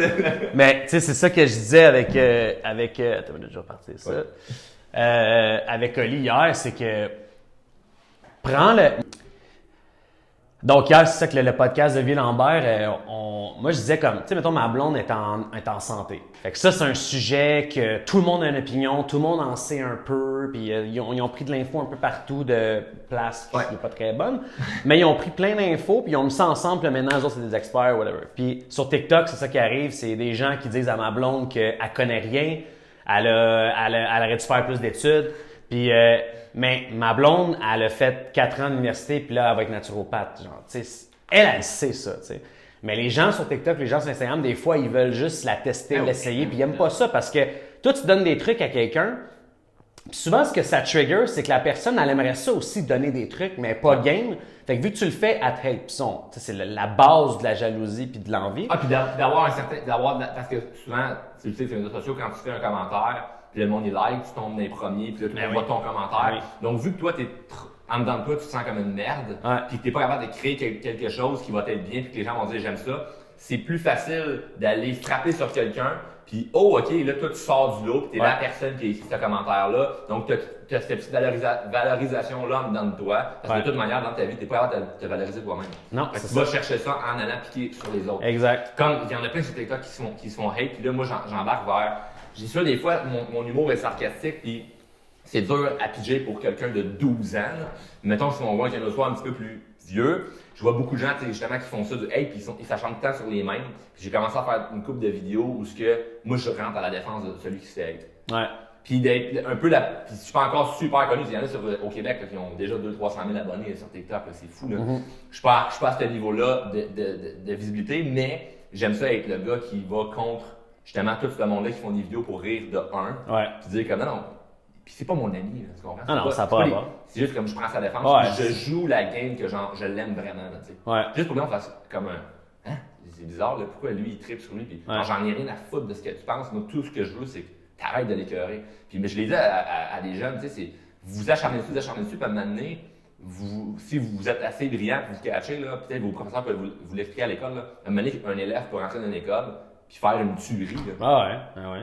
Mais, tu sais, c'est ça que je disais avec attends, déjà partir ça. Avec Oli hier, c'est que, Donc hier, c'est ça que le podcast de Vie Lambert, moi je disais comme, tu sais, mettons, ma blonde est en santé. Fait que ça, c'est un sujet que tout le monde a une opinion, tout le monde en sait un peu, puis ils ont pris de l'info un peu partout de place qui n'est pas très bonne, mais ils ont pris plein d'infos, puis ils ont mis ça ensemble, puis maintenant, eux autres, c'est des experts, whatever. Puis sur TikTok, c'est ça qui arrive, c'est des gens qui disent à ma blonde qu'elle connaît rien, elle aurait dû faire plus d'études, puis... mais ma blonde, elle a fait 4 ans d'université, puis là, elle va être naturopathe. Genre, tu sais, elle sait ça, tu sais. Mais les gens sur TikTok, les gens sur Instagram, des fois, ils veulent juste la tester, l'essayer, puis ils n'aiment pas ça parce que toi, tu donnes des trucs à quelqu'un, puis souvent, ce que ça trigger, c'est que la personne, elle aimerait ça aussi donner des trucs, mais pas game. Fait que vu que tu le fais, elle te hate. Puis c'est la base de la jalousie puis de l'envie. Ah, puis d'avoir parce que souvent, tu le sais, sur les réseaux sociaux, quand tu fais un commentaire, puis le monde il like, tu tombes dans les premiers, puis là, tout le monde voit ton commentaire. Donc, vu que toi, en dedans de toi, tu te sens comme une merde, puis que t'es pas capable de créer quelque chose qui va t'être bien, puis que les gens vont dire j'aime ça, c'est plus facile d'aller frapper sur quelqu'un, puis oh ok, là toi tu sors du lot, puis t'es la personne qui a écrit ce commentaire-là, donc t'as cette petite valorisation-là en dedans de toi, parce que de toute manière, dans ta vie, t'es pas capable de te valoriser toi-même. Non, tu vas chercher ça en allant piquer sur les autres. Exact. Comme il y en a plein sur TikTok qui se font hate, puis là moi j'embarque vers... J'ai ça des fois, mon humour est sarcastique, puis c'est dur à piger pour quelqu'un de 12 ans. Là. Mettons, si on voit qu'il y en a soit un petit peu plus vieux, je vois beaucoup de gens justement qui font ça du hate, puis ils s'acharnent tout le temps sur les mêmes. Puis j'ai commencé à faire une couple de vidéos où moi je rentre à la défense de celui qui se fait hate. Ouais. Puis d'être un peu puis je suis pas encore super connu, il y en a au Québec là, qui ont déjà 200-300 000 abonnés sur TikTok, c'est fou là. Je suis pas à ce niveau-là de visibilité, mais j'aime ça être le gars qui va contre justement tout ce monde-là qui font des vidéos pour rire de puis dire comme non. Puis c'est pas mon ami, là, tu comprends? Ah non, ça n'a pas à voir. C'est juste comme je prends sa défense, puis je joue la game que genre, je l'aime vraiment, là, tu sais. Juste pour que l'on fasse comme un... Hein? C'est bizarre, là, pourquoi lui, il tripe sur lui, puis j'en ai rien à foutre de ce que tu penses. Moi, tout ce que je veux, c'est que t'arrêtes de l'écœurer. Puis mais je l'ai dit à des jeunes, tu sais, c'est... Vous acharnez dessus, puis à un moment donné, si vous êtes assez brillant, vous catchez, là, peut-être vos professeurs peuvent vous l'expliquer à l'école, là. À un moment donné, un élève peut rentrer dans une école, puis faire une tuerie, là. Ah ouais.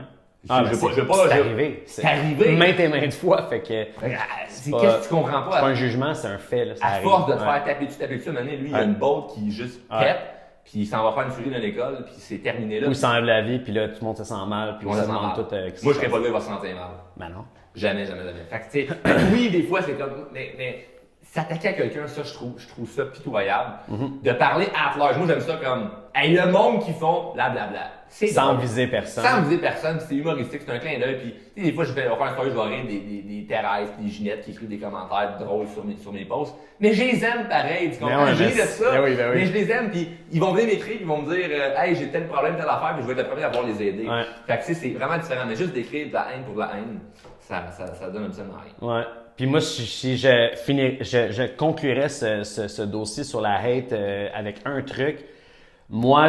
C'est arrivé. Maintes et maintes fois, fait que. Qu'est-ce que tu comprends pas? C'est pas un jugement, c'est un fait, là. À force de te faire taper dessus, à un moment donné, lui, il a une botte qui juste pète, puis il s'en va faire une tuerie dans l'école, puis c'est terminé là. Ou il s'enlève la vie, puis là, tout le monde se sent mal, puis on se demande tout. Moi, je serais pas là, il va se sentir mal. Ben non. Jamais. Fait que, tu sais, oui, des fois, c'est comme. Mais s'attaquer à quelqu'un, ça, je trouve ça pitoyable. De parler at large. Moi, j'aime ça comme. Hey, le monde qui font blablabla. Sans viser personne. Sans viser personne, c'est humoristique, c'est un clin d'œil. Puis, des fois, je vais faire un story, je vais rire des Thérèse, des Ginette qui écrivent des commentaires drôles sur mes posts. Mais je les aime pareil, tu comprends? J'ai de ça. Mais je les aime, puis ils vont venir m'écrire, ils vont me dire, hey, j'ai tel problème, telle affaire, puis je vais être le premier à pouvoir les aider. Fait que, c'est vraiment différent. Mais juste d'écrire de la haine pour de la haine, ça donne absolument rien. Ouais. Puis moi, si je conclurais ce dossier sur la hate avec un truc. Moi,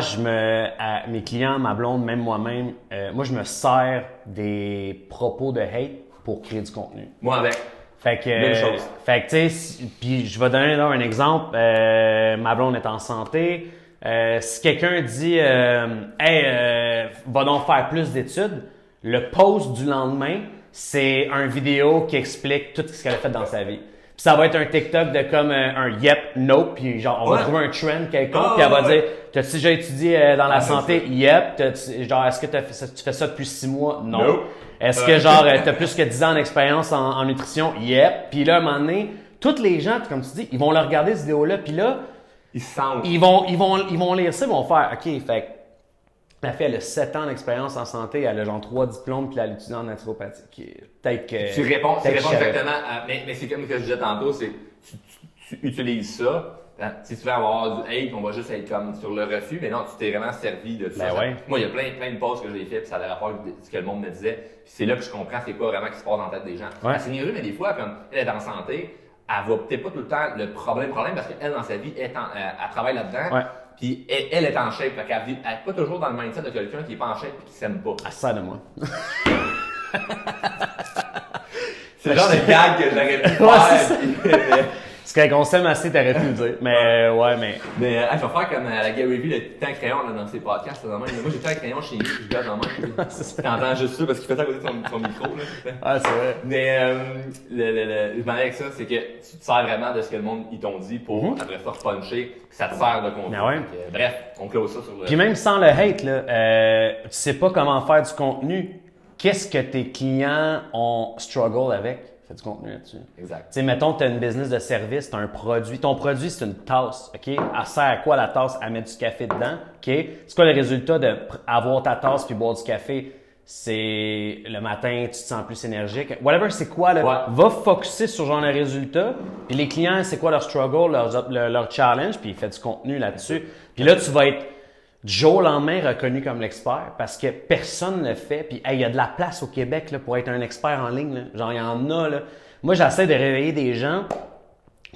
à mes clients, ma blonde, même moi-même, moi, je me sers des propos de hate pour créer du contenu. Moi avec. Fait que, même chose. Fait que, tu sais, puis je vais donner là un exemple. Ma blonde est en santé. Si quelqu'un dit, va donc faire plus d'études, le post du lendemain, c'est une vidéo qui explique tout ce qu'elle a fait dans sa vie. Puis ça va être un TikTok de comme un yep, nope, puis genre on va trouver un trend quelconque, puis elle va dire t'as-tu déjà étudié dans la santé? Yep. Genre est-ce que tu fais ça depuis 6 mois? Non. Nope. Est-ce que genre t'as plus que 10 ans d'expérience en nutrition? Yep. Puis là, à un moment donné, tous les gens, comme tu dis, ils vont le regarder cette vidéo-là, puis là, ils vont lire ça, ils vont faire OK, fait la fille, elle a 7 ans d'expérience en santé, elle a genre 3 diplômes, puis elle étudie en naturopathie. Peut-être que. Tu réponds exactement mais c'est comme ce que je disais tantôt, c'est tu utilises ça. Si tu veux avoir du hate, on va juste être comme sur le refus, mais non, tu t'es vraiment servi de ça. Moi, il y a plein de posts que j'ai fait, puis ça a rapport avec ce que le monde me disait. Puis c'est là que je comprends c'est quoi vraiment qui se passe dans la tête des gens. C'est niaiseux, mais des fois, comme elle est en santé, elle va peut-être pas tout le temps le problème, parce qu'elle, dans sa vie, elle travaille là-dedans. Puis elle est en shape, fait qu'elle n'est pas toujours dans le mindset de quelqu'un qui est pas en shape et qui s'aime pas. Elle se sert de moi. C'est le genre de gag que j'aurais pu faire. C'est qu'on s'aime assez, t'aurais pu le dire. Mais ouais, mais. Mais je vais faire comme la Gary Vee, le temps crayon là, dans ses podcasts. Là, moi, j'ai tout un crayon chez nous, je garde dans main. T'entends juste ça parce qu'il fait ça à côté de son micro. Là, Ah, c'est vrai. Mais je m'en vais avec ça, c'est que tu te sers vraiment de ce que le monde ils t'ont dit pour après ça puncher, ça te sert de contenu. Ah ouais. Bref, on close ça sur le. Puis même sans le hate, là, tu sais pas comment faire du contenu. Qu'est-ce que tes clients ont struggle avec? Fais du contenu là-dessus. Exact. Tu sais, mettons, tu as une business de service, tu as un produit. Ton produit, c'est une tasse, OK? Elle sert à quoi la tasse? À mettre du café dedans, OK? C'est quoi le résultat d'avoir ta tasse puis boire du café? C'est le matin, tu te sens plus énergique. Whatever, c'est quoi, là? Ouais. Va focusser sur genre le résultat. Puis les clients, c'est quoi leur struggle, leur challenge, puis fais du contenu là-dessus. Puis là, tu vas être du jour au lendemain reconnu comme l'expert parce que personne ne le fait. Puis il y a de la place au Québec là, pour être un expert en ligne. Là. Genre, il y en a. Là. Moi, j'essaie de réveiller des gens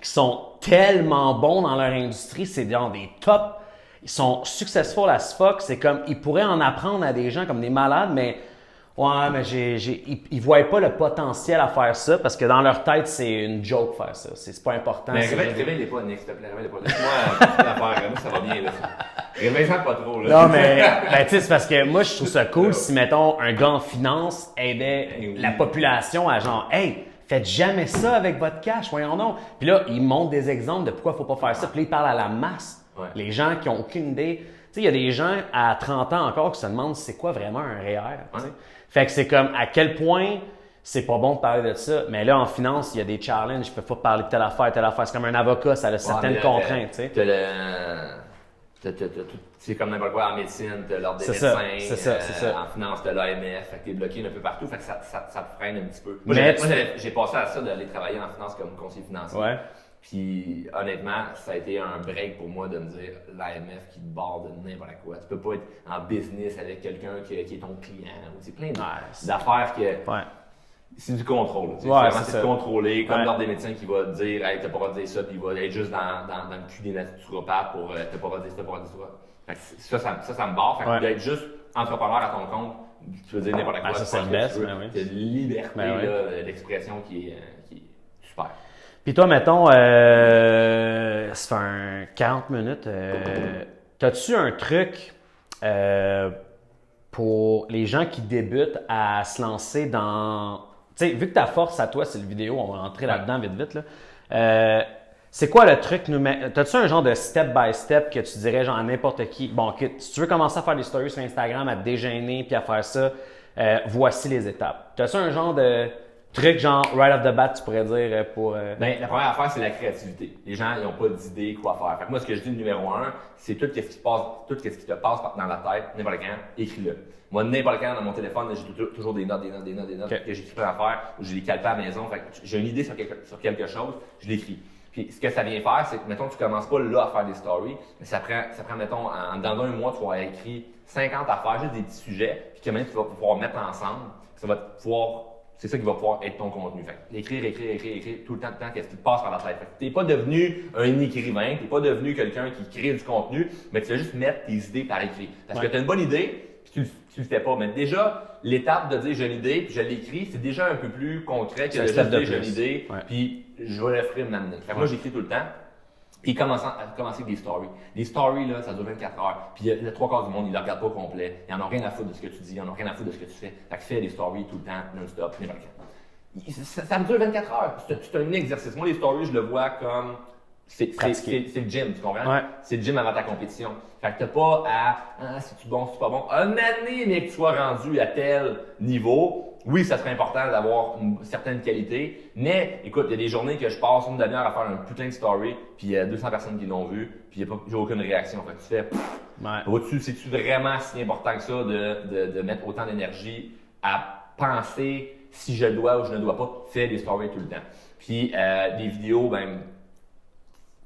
qui sont tellement bons dans leur industrie. C'est genre des tops. Ils sont successful as fuck. C'est comme, ils pourraient en apprendre à des gens comme des malades, mais ouais, mais ils voient pas le potentiel à faire ça parce que dans leur tête, c'est une joke faire ça. C'est pas important. Mais réveille-les pas, Nick, s'il te plaît. Réveille-les pas. Laisse-moi faire. Moi, ça va bien, là. Réveille-en pas trop, là. Non, mais, ben, tu sais, c'est parce que moi, je trouve ça cool si, mettons, un gars en finance aidait la population à genre, hey, faites jamais ça avec votre cash, voyons donc. Puis là, il montre des exemples de pourquoi il faut pas faire ça. Puis là, il parle à la masse. Ouais. Les gens qui ont aucune idée. Tu sais, il y a des gens à 30 ans encore qui se demandent c'est quoi vraiment un REER. Ouais. Fait que c'est comme à quel point c'est pas bon de parler de ça. Mais là, en finance, il y a des challenges. Je peux pas parler de telle affaire, telle affaire. C'est comme un avocat, ça a certaines contraintes, tu sais. C'est comme n'importe quoi en médecine, t'as l'ordre des médecins, en finance, t'as l'AMF, fait que t'es bloqué un peu partout, fait que ça te freine un petit peu. Moi, j'ai passé à ça d'aller travailler en finance comme conseiller financier. Ouais. Puis honnêtement, ça a été un break pour moi de me dire l'AMF qui te barre de n'importe quoi. Tu peux pas être en business avec quelqu'un qui est ton client. C'est plein d'affaires que... Ouais. C'est du contrôle. C'est de contrôler, comme l'ordre des médecins qui va te dire hey, t'as pas le droit de dire ça, puis il va être juste dans le cul des naturopathes pour t'as pas le droit de dire ça, t'as pas le droit de dire ça. Ça me barre. Fait que d'être juste entrepreneur à ton compte, tu veux dire n'importe quoi. Ça, c'est le best. T'as une liberté d'expression qui est super. Puis toi, mettons, ça fait 40 minutes. T'as-tu un truc pour les gens qui débutent à se lancer dans... Tu sais, vu que ta force à toi, c'est le vidéo, on va rentrer là-dedans vite, là. C'est quoi le truc? T'as-tu un genre de step-by-step que tu dirais genre à n'importe qui? Bon, si tu veux commencer à faire des stories sur Instagram, à te déjeuner puis à faire ça, voici les étapes. T'as-tu un genre de truc genre right off the bat, tu pourrais dire pour... Ben, la première affaire, c'est la créativité. Les gens, ils n'ont pas d'idée quoi faire. Fait que moi, ce que je dis numéro 1, c'est tout ce qui te passe dans la tête, n'importe quand, écris-le. Moi, n'importe quand, dans mon téléphone, j'ai toujours des notes que j'écris plein d'affaires, ou je les cale pas à la maison. Fait que j'ai une idée sur quelque chose, je l'écris. Puis ce que ça vient faire, c'est que, mettons, tu commences pas là à faire des stories, mais ça prend mettons, dans un mois, tu vas avoir écrit 50 affaires, juste des petits sujets, puis que maintenant, tu vas pouvoir mettre ensemble. Ça va pouvoir... C'est ça qui va pouvoir être ton contenu. Fait écrire tout le temps, qu'est-ce qui te passe par la tête. Fait que t'es pas devenu un écrivain, t'es pas devenu quelqu'un qui crée du contenu, mais tu vas juste mettre tes idées par écrit. Parce que t'as une bonne idée, puis tu le fais pas. Mais déjà, l'étape de dire j'ai une idée, puis je l'écris, c'est déjà un peu plus concret que de juste dire j'ai une idée, puis je vais le faire maintenant. Fait que moi, j'écris tout le temps. Puis commencer avec des stories. Les stories, là, ça dure 24 heures. Puis le 3/4 du monde, ils ne le regardent pas complet. Ils n'en ont rien à foutre de ce que tu dis, ils n'en ont rien à foutre de ce que tu fais. Fait que fais des stories tout le temps, non-stop, n'importe quand. Ça me dure 24 heure. C'est un exercice. Moi, les stories, je le vois comme... C'est le gym, tu comprends? Ouais. C'est le gym avant ta compétition. Fait que t'as pas à c'est-tu bon, c'est pas bon. Un année, mais que tu sois rendu à tel niveau, oui, ça serait important d'avoir une certaine qualité. Mais écoute, il y a des journées que je passe une demi-heure à faire un putain de story, puis il y a 200 personnes qui l'ont vu, puis j'ai aucune réaction. Fait que tu fais, c'est-tu vraiment si important que ça de mettre autant d'énergie à penser si je dois ou je ne dois pas faire des stories tout le temps. Puis des vidéos, ben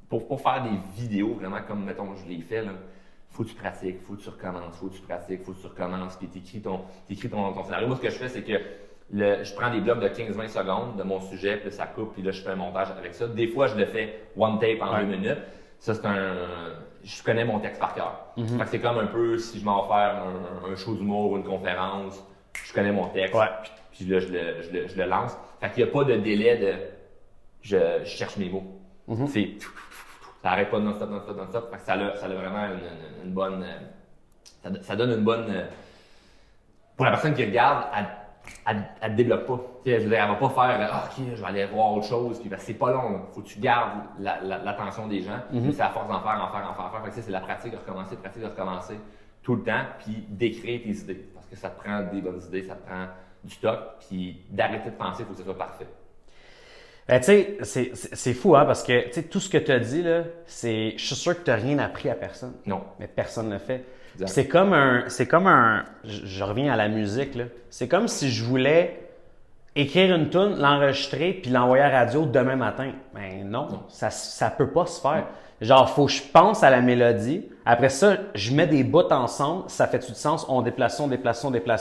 pour faire des vidéos, vraiment comme, mettons, je l'ai fait, là, faut que tu pratiques, faut que tu recommences, faut que tu pratiques, faut que tu recommences, puis t'écris ton scénario. Moi, ce que je fais, c'est que je prends des blocs de 15-20 secondes de mon sujet, puis ça coupe, puis là, je fais un montage avec ça. Des fois, je le fais one tape en 2 minutes. Ça, je connais mon texte par cœur. Fait que c'est comme un peu, si je m'en vais faire un show d'humour ou une conférence, je connais mon texte, puis là, je le lance. Fait qu'il n'y a pas de délai de je cherche mes mots. Ça n'arrête pas non-stop. Fait que ça a vraiment une bonne... ça donne une bonne... pour la personne qui regarde, elle ne développe pas. Je veux dire, elle va pas faire OK, je vais aller voir autre chose. Puis, c'est pas long. Il faut que tu gardes l'attention des gens. C'est à force d'en faire. Fait que c'est la pratique de recommencer tout le temps. Puis d'écrire tes idées. Parce que ça te prend des bonnes idées, ça te prend du stock. Puis d'arrêter de penser, il faut que ce soit parfait. Ben, tu sais, c'est fou, hein, parce que tu sais, tout ce que tu as dit, là, je suis sûr que tu n'as rien appris à personne. Non. Mais personne ne le fait. C'est comme un, je reviens à la musique, là. C'est comme si je voulais écrire une tune, l'enregistrer, puis l'envoyer à la radio demain matin. Ben non. Ça peut pas se faire. Genre, faut que je pense à la mélodie. Après ça, je mets des bouts ensemble. Ça fait tout du sens. On déplace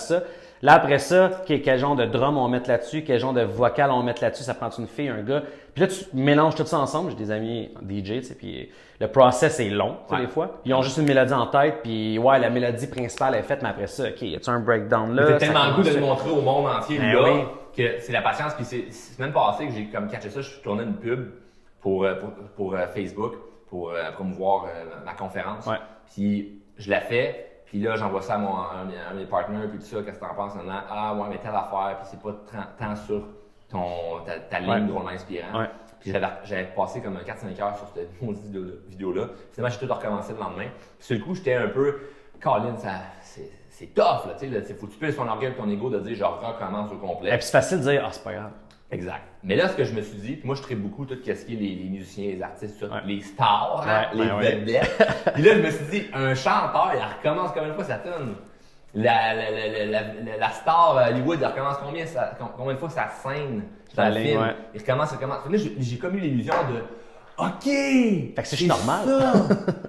ça. Là, après ça, quel genre de drum on va mettre là-dessus, quel genre de vocal on va mettre là-dessus, ça prend une fille, un gars. Puis là, tu mélanges tout ça ensemble. J'ai des amis DJ, tu sais, puis le process est long, tu sais, des fois. Ils ont juste une mélodie en tête, puis ouais, la mélodie principale est faite, mais après ça, OK, y a-tu un breakdown là? C'est tellement le goût de le montrer au monde entier, Ben là, oui. que c'est la patience. Puis c'est semaine passée que j'ai comme catché ça, je tournais une pub pour Facebook, pour promouvoir ma conférence. Ouais. Puis je la fais. Puis là, j'envoie ça à mes partenaires, puis tout ça, qu'est-ce que t'en penses maintenant? Ah ouais, mais telle affaire, puis c'est pas tant sur ta ligne drôlement inspirante. Ouais. Puis j'avais passé comme 4-5 heures sur cette vidéo-là. Finalement, j'ai tout recommencé le lendemain. Puis sur le coup, j'étais un peu, Colin, c'est tough, là, tu sais, faut que tu puisses ton orgueil et ton ego de dire, genre, recommence au complet. Et puis c'est facile de dire, c'est pas grave. Exact. Mais là, ce que je me suis dit, puis moi, je traite beaucoup tout ce qui est les musiciens, les artistes, les stars, les vedettes. Puis là, je me suis dit, un chanteur, il recommence combien de fois sa tune? La star Hollywood, il recommence combien de fois sa scène dans le film? Ouais. Il recommence. Là, j'ai comme eu l'illusion de OK! Fait que c'est normal. Ça.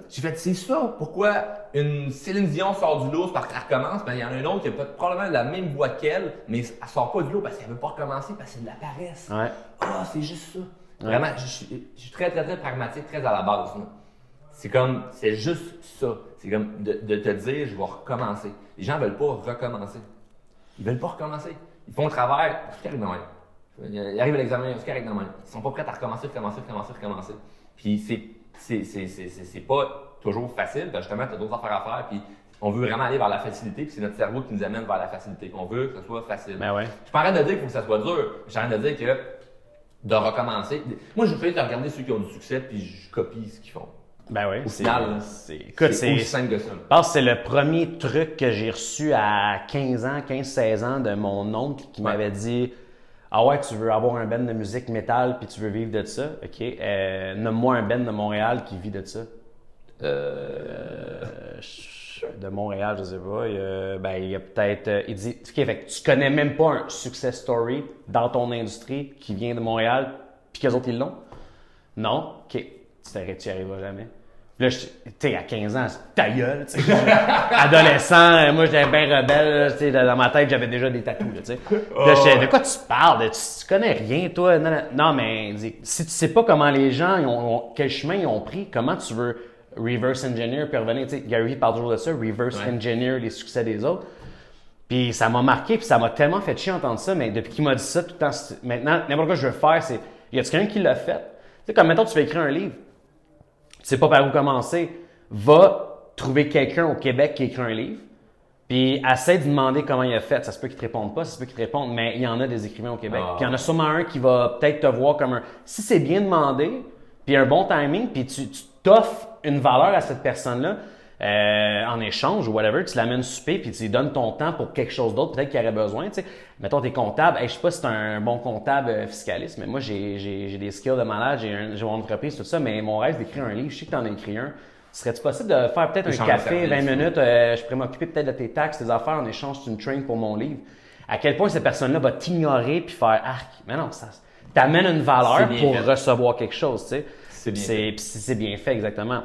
J'ai fait, c'est ça. Pourquoi une Céline Dion sort du lot parce qu'elle recommence? Ben, il y en a une autre qui a probablement la même voix qu'elle, mais elle sort pas du lot parce qu'elle veut pas recommencer parce que c'est de la paresse. Ouais. Ah, c'est juste ça. Ouais. Vraiment, je suis très, très, très pragmatique, très à la base. C'est juste ça. C'est comme de te dire, je vais recommencer. Les gens veulent pas recommencer. Ils veulent pas recommencer. Ils font le travail, c'est correct de même. Ils arrivent à l'examen, c'est correct de même. Ils sont pas prêts à recommencer. Puis c'est pas toujours facile, parce que justement, tu as d'autres affaires à faire, puis on veut vraiment aller vers la facilité, puis c'est notre cerveau qui nous amène vers la facilité. On veut que ce soit facile. Ben ouais. Je suis pas en train de dire qu'il faut que ça soit dur, je suis en train de dire que de recommencer. Moi, je fais regarder ceux qui ont du succès, puis je copie ce qu'ils font. Ben oui. Écoute, c'est aussi simple que ça. Je pense que c'est le premier truc que j'ai reçu à 15-16 ans de mon oncle qui m'avait dit ah ouais, tu veux avoir un band de musique métal puis tu veux vivre de ça? OK. Nomme-moi un band de Montréal qui vit de ça. De Montréal, je sais pas. Il y a peut-être. Il dit OK, fait que tu connais même pas un success story dans ton industrie qui vient de Montréal puis qu'eux autres ils l'ont? Non? OK. Tu n'y arriveras jamais. Là, tu sais, à 15 ans, c'est ta gueule, tu sais. Adolescent, moi, j'étais bien rebelle, tu sais, dans ma tête, j'avais déjà des tatous, tu sais. Là, de quoi tu parles? Tu connais rien, toi? Non, mais si tu sais pas comment les gens, quel chemin ils ont pris, comment tu veux reverse engineer puis revenir, tu sais, Gary parle toujours de ça, reverse engineer les succès des autres. Puis ça m'a marqué, puis ça m'a tellement fait chier d'entendre ça, mais depuis qu'il m'a dit ça, tout le temps, maintenant, n'importe quoi que je veux faire, c'est, y a-tu quelqu'un qui l'a fait? Tu sais, comme mettons, tu veux écrire un livre. Tu sais pas par où commencer, va trouver quelqu'un au Québec qui écrit un livre, puis essaie de demander comment il a fait. Ça se peut qu'il te réponde pas, ça se peut qu'il te réponde, mais il y en a des écrivains au Québec. Puis il y en a sûrement un qui va peut-être te voir comme un... Si c'est bien demandé, puis un bon timing, puis tu t'offres une valeur à cette personne-là, en échange ou whatever, tu l'amènes souper puis tu lui donnes ton temps pour quelque chose d'autre, peut-être qu'il aurait besoin, tu sais. Mettons, t'es comptable, je sais pas si t'es un bon comptable fiscaliste, mais moi, j'ai des skills de malade, j'ai mon entreprise, tout ça, mais mon rêve, c'est d'écrire un livre, je sais que t'en as écrit un. Serait-tu possible de faire peut-être un café, 20 minutes, je pourrais m'occuper peut-être de tes taxes, tes affaires, en échange, tu me traînes pour mon livre. À quel point cette personne-là va t'ignorer puis faire « Arc! » Mais non, ça t'amène une valeur pour recevoir quelque chose, tu sais. C'est bien fait, exactement.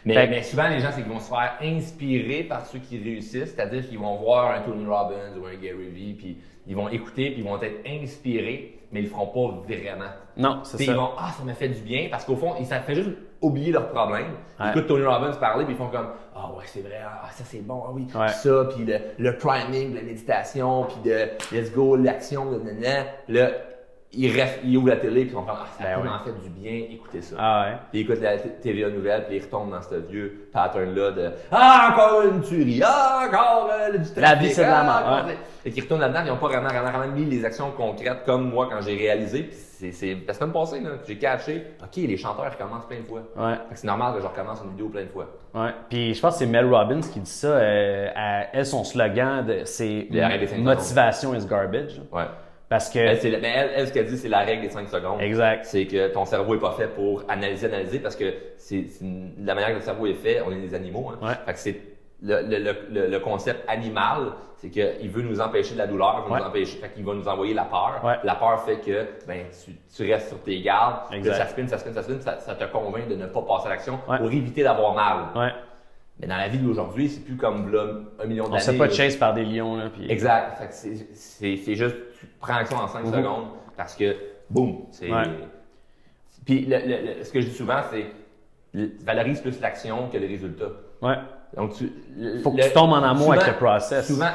Mais souvent, les gens, c'est qu'ils vont se faire inspirer par ceux qui réussissent, c'est-à-dire qu'ils vont voir un Tony Robbins ou un Gary Vee, puis ils vont écouter, puis ils vont être inspirés, mais ils le feront pas vraiment. Non, c'est ça. Ils vont, ça m'a fait du bien, parce qu'au fond, ça fait juste oublier leurs problèmes. Ils écoutent Tony Robbins parler, puis ils font comme, ouais, c'est vrai, ça c'est bon, oui. Puis ça, puis le priming, la méditation, puis de let's go, l'action, là, ils ouvrent la télé puis ils vont faire ça a Ben tellement fait du bien, écoutez ça. Ah ouais. Puis ils écoutent la TVA Nouvelle puis ils retombent dans ce vieux pattern-là de encore une tuerie, encore du trafic. La vie, c'est de la mort. Ouais. Et qu'ils retournent là-dedans, ils n'ont pas vraiment mis les actions concrètes comme moi quand j'ai réalisé. Puis c'est la semaine passée, là, j'ai catché. OK, les chanteurs recommencent plein de fois. Ouais. Fait que c'est normal que je recommence une vidéo plein de fois. Ouais. Puis je pense que c'est Mel Robbins qui dit ça. Elle, son slogan, c'est motivation is garbage. Ouais. Parce que. Elle, ce qu'elle dit, c'est la règle des 5 secondes. Exact. C'est que ton cerveau n'est pas fait pour analyser parce que c'est la manière que le cerveau est fait, on est des animaux. Hein. Ouais. Fait que c'est le concept animal, c'est qu'il veut nous empêcher de la douleur, il veut nous empêcher, fait qu'il va nous envoyer la peur. Ouais. La peur fait que tu restes sur tes gardes, Exact. Ça te convainc de ne pas passer à l'action Ouais. pour éviter d'avoir mal. Ouais. Mais dans la vie d'aujourd'hui, c'est plus comme là, 1 million d'années. On se fait pas chase par des lions. Là, puis... Exact. Fait que c'est juste, tu prends action en 5 secondes parce que, boum, c'est... Ouais. Puis ce que je dis souvent, c'est valorise plus l'action que le résultat. Ouais. Donc, faut que tu tombes en amour avec le process. Souvent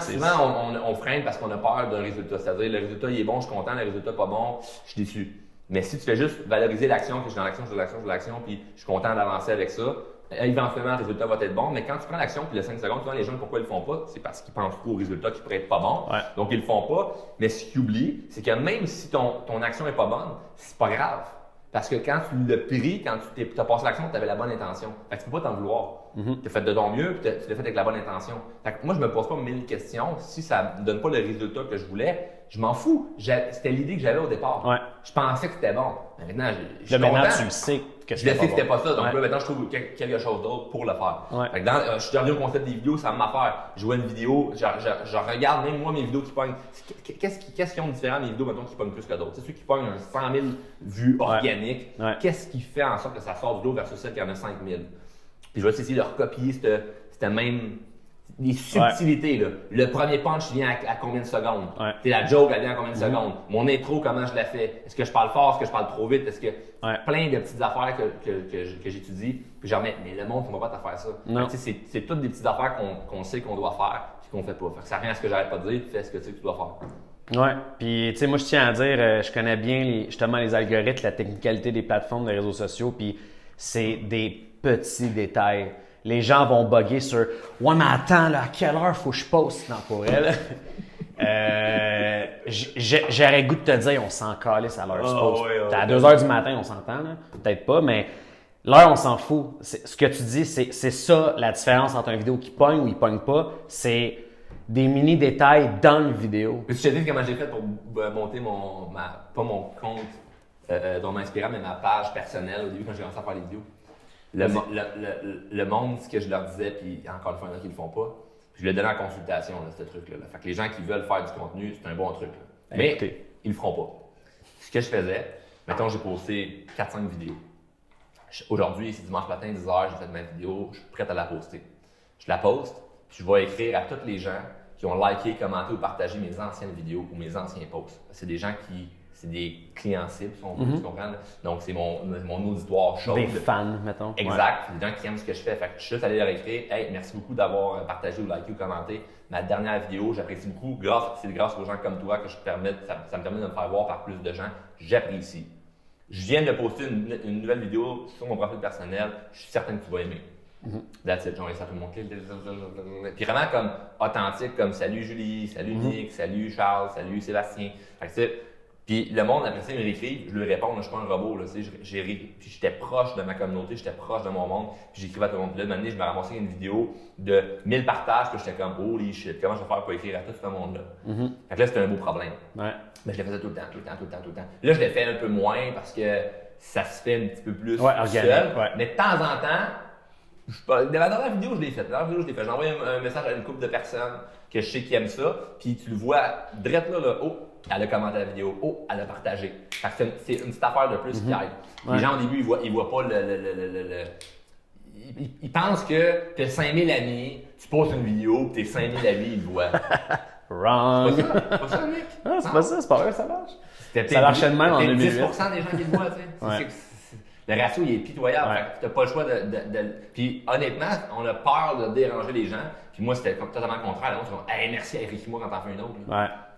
on freine parce qu'on a peur d'un résultat. C'est-à-dire, le résultat, il est bon, je suis content, le résultat pas bon, je suis déçu. Mais si tu fais juste valoriser l'action, que je suis dans l'action, puis je suis content d'avancer avec ça, éventuellement, le résultat va être bon. Mais quand tu prends l'action, puis les 5 secondes, souvent, les gens, pourquoi ils le font pas? C'est parce qu'ils pensent trop au résultat qui pourrait être pas bon. Ouais. Donc, ils le font pas. Mais ce qu'ils oublient, c'est que même si ton action est pas bonne, c'est pas grave. Parce que quand tu l'as pris, quand tu as passé l'action, tu avais la bonne intention. Fait que tu peux pas t'en vouloir. Tu as fait de ton mieux, puis tu l'as fait avec la bonne intention. Fait que moi, je me pose pas 1000 questions. Si ça me donne pas le résultat que je voulais, je m'en fous. C'était l'idée que j'avais au départ. Ouais. Je pensais que c'était bon. Mais maintenant, je suis maintenant, content. tu le sais que Je le sais que c'était pas ça. Donc ouais. là, maintenant, je trouve quelque chose d'autre pour le faire. Ouais. Fait que je suis revenu au concept des vidéos, ça m'affaire. Je vois une vidéo, je regarde même moi mes vidéos qui pognent. Qu'est-ce qui ont de différent mes vidéos maintenant qui pognent plus que d'autres? C'est ceux qui pognent 100 000 vues organiques. Ouais. Qu'est-ce qui fait en sorte que ça sort du lot versus celle qui en a 5 000? Puis je vais essayer de recopier cette même. Les subtilités, là. Le premier punch vient à combien de secondes? Ouais. La joke, elle vient à combien de secondes? Mon intro, comment je la fais? Est-ce que je parle fort? Est-ce que je parle trop vite? Est-ce que. Plein de petites affaires que j'étudie. Puis je remets, mais le monde ne va pas te faire ça. Non. C'est toutes des petites affaires qu'on sait qu'on doit faire puis qu'on fait pas. Fait que ça revient à ce que j'arrête pas de dire, fais ce que tu sais que tu dois faire. Ouais. Puis, tu sais, moi, je tiens à dire, je connais bien justement les algorithmes, la technicalité des plateformes de réseaux sociaux. Puis, c'est des petits détails. Les gens vont bugger sur « Ouais, mais attends, là, à quelle heure faut que je poste? » Non, pour elle. J'aurais goût de te dire, on s'en calisse à l'heure du post. T'es à 2h du matin, on s'entend, là. Peut-être pas, mais l'heure, on s'en fout. Ce que tu dis, c'est ça la différence entre une vidéo qui pogne ou qui pogne pas. C'est des mini détails dans une vidéo. Peux-tu te dire comment j'ai fait pour monter pas mon compte dont m'inspirant, mais ma page personnelle au début quand j'ai commencé à faire les vidéos? Le monde, ce que je leur disais, puis encore une fois, il y en a qui le font pas, je le donnais en consultation, là, ce truc-là. Fait que les gens qui veulent faire du contenu, c'est un bon truc. Là. Mais ils le feront pas. Ce que je faisais, mettons, j'ai posté 4-5 vidéos. Aujourd'hui, c'est dimanche matin, 10h, j'ai fait ma vidéo, je suis prêt à la poster. Je la poste, puis je vais écrire à tous les gens qui ont liké, commenté ou partagé mes anciennes vidéos ou mes anciens posts. C'est des gens c'est des clients cibles, si on veut, tu comprends? Donc, c'est mon auditoire chaud. Des fans, mettons. Exact. C'est des gens qui aiment ce que je fais. Fait que je suis juste allé leur écrire « Hey, merci beaucoup d'avoir partagé ou liké ou commenté ma dernière vidéo. J'apprécie beaucoup. C'est grâce aux gens comme toi que ça me permet de me faire voir par plus de gens. J'apprécie. Je viens de poster une nouvelle vidéo sur mon profil personnel. Je suis certain que tu vas aimer. That's it. J'ai envoyé ça à tout le monde. Puis vraiment comme authentique, comme « Salut Julie, salut Nick, salut Charles, salut Sébastien. » Fait que c'est... Puis le monde, après ça, ils me réécrivent, je lui réponds, là, je suis pas un robot, là, puis j'étais proche de ma communauté, j'étais proche de mon monde, puis j'écrivais à tout le monde. Puis là, de manière, je me ramassais une vidéo de 1000 partages, que j'étais comme, holy shit, comment je vais faire pour écrire à tout ce monde-là? Fait que là, c'était un beau problème. Ouais. Mais je le faisais tout le temps. Là, je l'ai fait un peu moins parce que ça se fait un petit peu plus seul. Ouais. Mais de temps en temps, dans la dernière vidéo, je l'ai fait. J'ai envoyé un message à une couple de personnes que je sais qui aiment ça, puis tu le vois direct là, oh, elle a commenté la vidéo, oh, elle a partagé. Fait que c'est une petite affaire de plus qui aide. Les gens au début, ils voient pas ils pensent que tu as 5000 amis, tu postes une vidéo, puis tes 5000 amis, ils le voient. Wrong! C'est pas ça, Nick? Ah, c'est pas ça, c'est pas vrai, ça marche. Ça marchait de même en 2008. 10% des gens qui le voient, tu sais. Le ratio, il est pitoyable. Fait que t'as pas le choix de... Puis honnêtement, on a peur de déranger les gens. Puis moi, c'était totalement le contraire. Là, on se dit « Hey, merci, écris-moi quand t'en fais une autre. »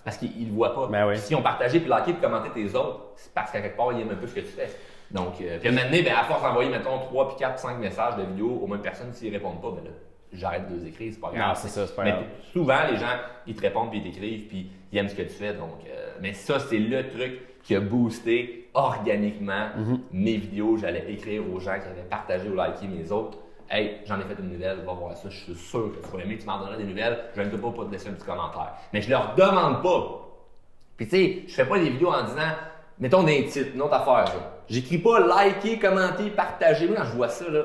Parce qu'ils le voient pas. Ben oui. Puis s'ils ont partagé, puis liké, puis commenté tes autres, c'est parce qu'à quelque part, ils aiment un peu ce que tu fais. Donc, puis à un moment donné, ben, à force d'envoyer, mettons, 3, puis 4, 5 messages de vidéos aux mêmes personnes, s'ils répondent pas, ben là, j'arrête de les écrire, c'est pas grave. Non, c'est ça, c'est pas mais grave. souvent, les gens, ils te répondent, puis ils t'écrivent, puis ils aiment ce que tu fais. Donc, mais ça, c'est le truc qui a boosté organiquement mes vidéos. J'allais écrire aux gens qui avaient partagé ou liké mes autres. Hey, j'en ai fait une nouvelle, va voir ça, je suis sûr que tu vas aimer, tu m'en donneras des nouvelles, je ne pas te laisser un petit commentaire. Mais je leur demande pas. Puis tu sais, je fais pas des vidéos en disant, mettons des titres, une autre affaire. J'écris pas liker, commenter, partager. Moi, quand je vois ça, là,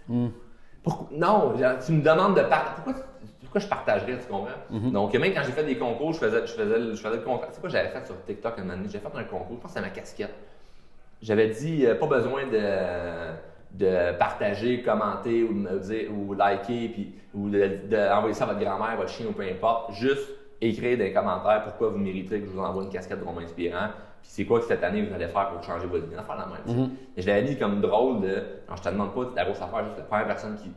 non, tu me demandes de partager. Pourquoi je partagerais, tu comprends? Donc, même quand j'ai fait des concours, je faisais le concours. C'est quoi j'avais fait sur TikTok une année? J'avais fait un concours, je pense que c'était ma casquette. J'avais dit, pas besoin de partager, commenter ou liker, puis, ou d'envoyer ça à votre grand-mère, votre chien ou peu importe. Juste écrire des commentaires pourquoi vous méritez que je vous envoie une casquette de Romain inspirant. Puis c'est quoi que cette année vous allez faire pour changer votre vie. On va faire la même. Et je l'avais dit comme drôle de. Alors, je te demande pas la grosse affaire, juste la première personne qui.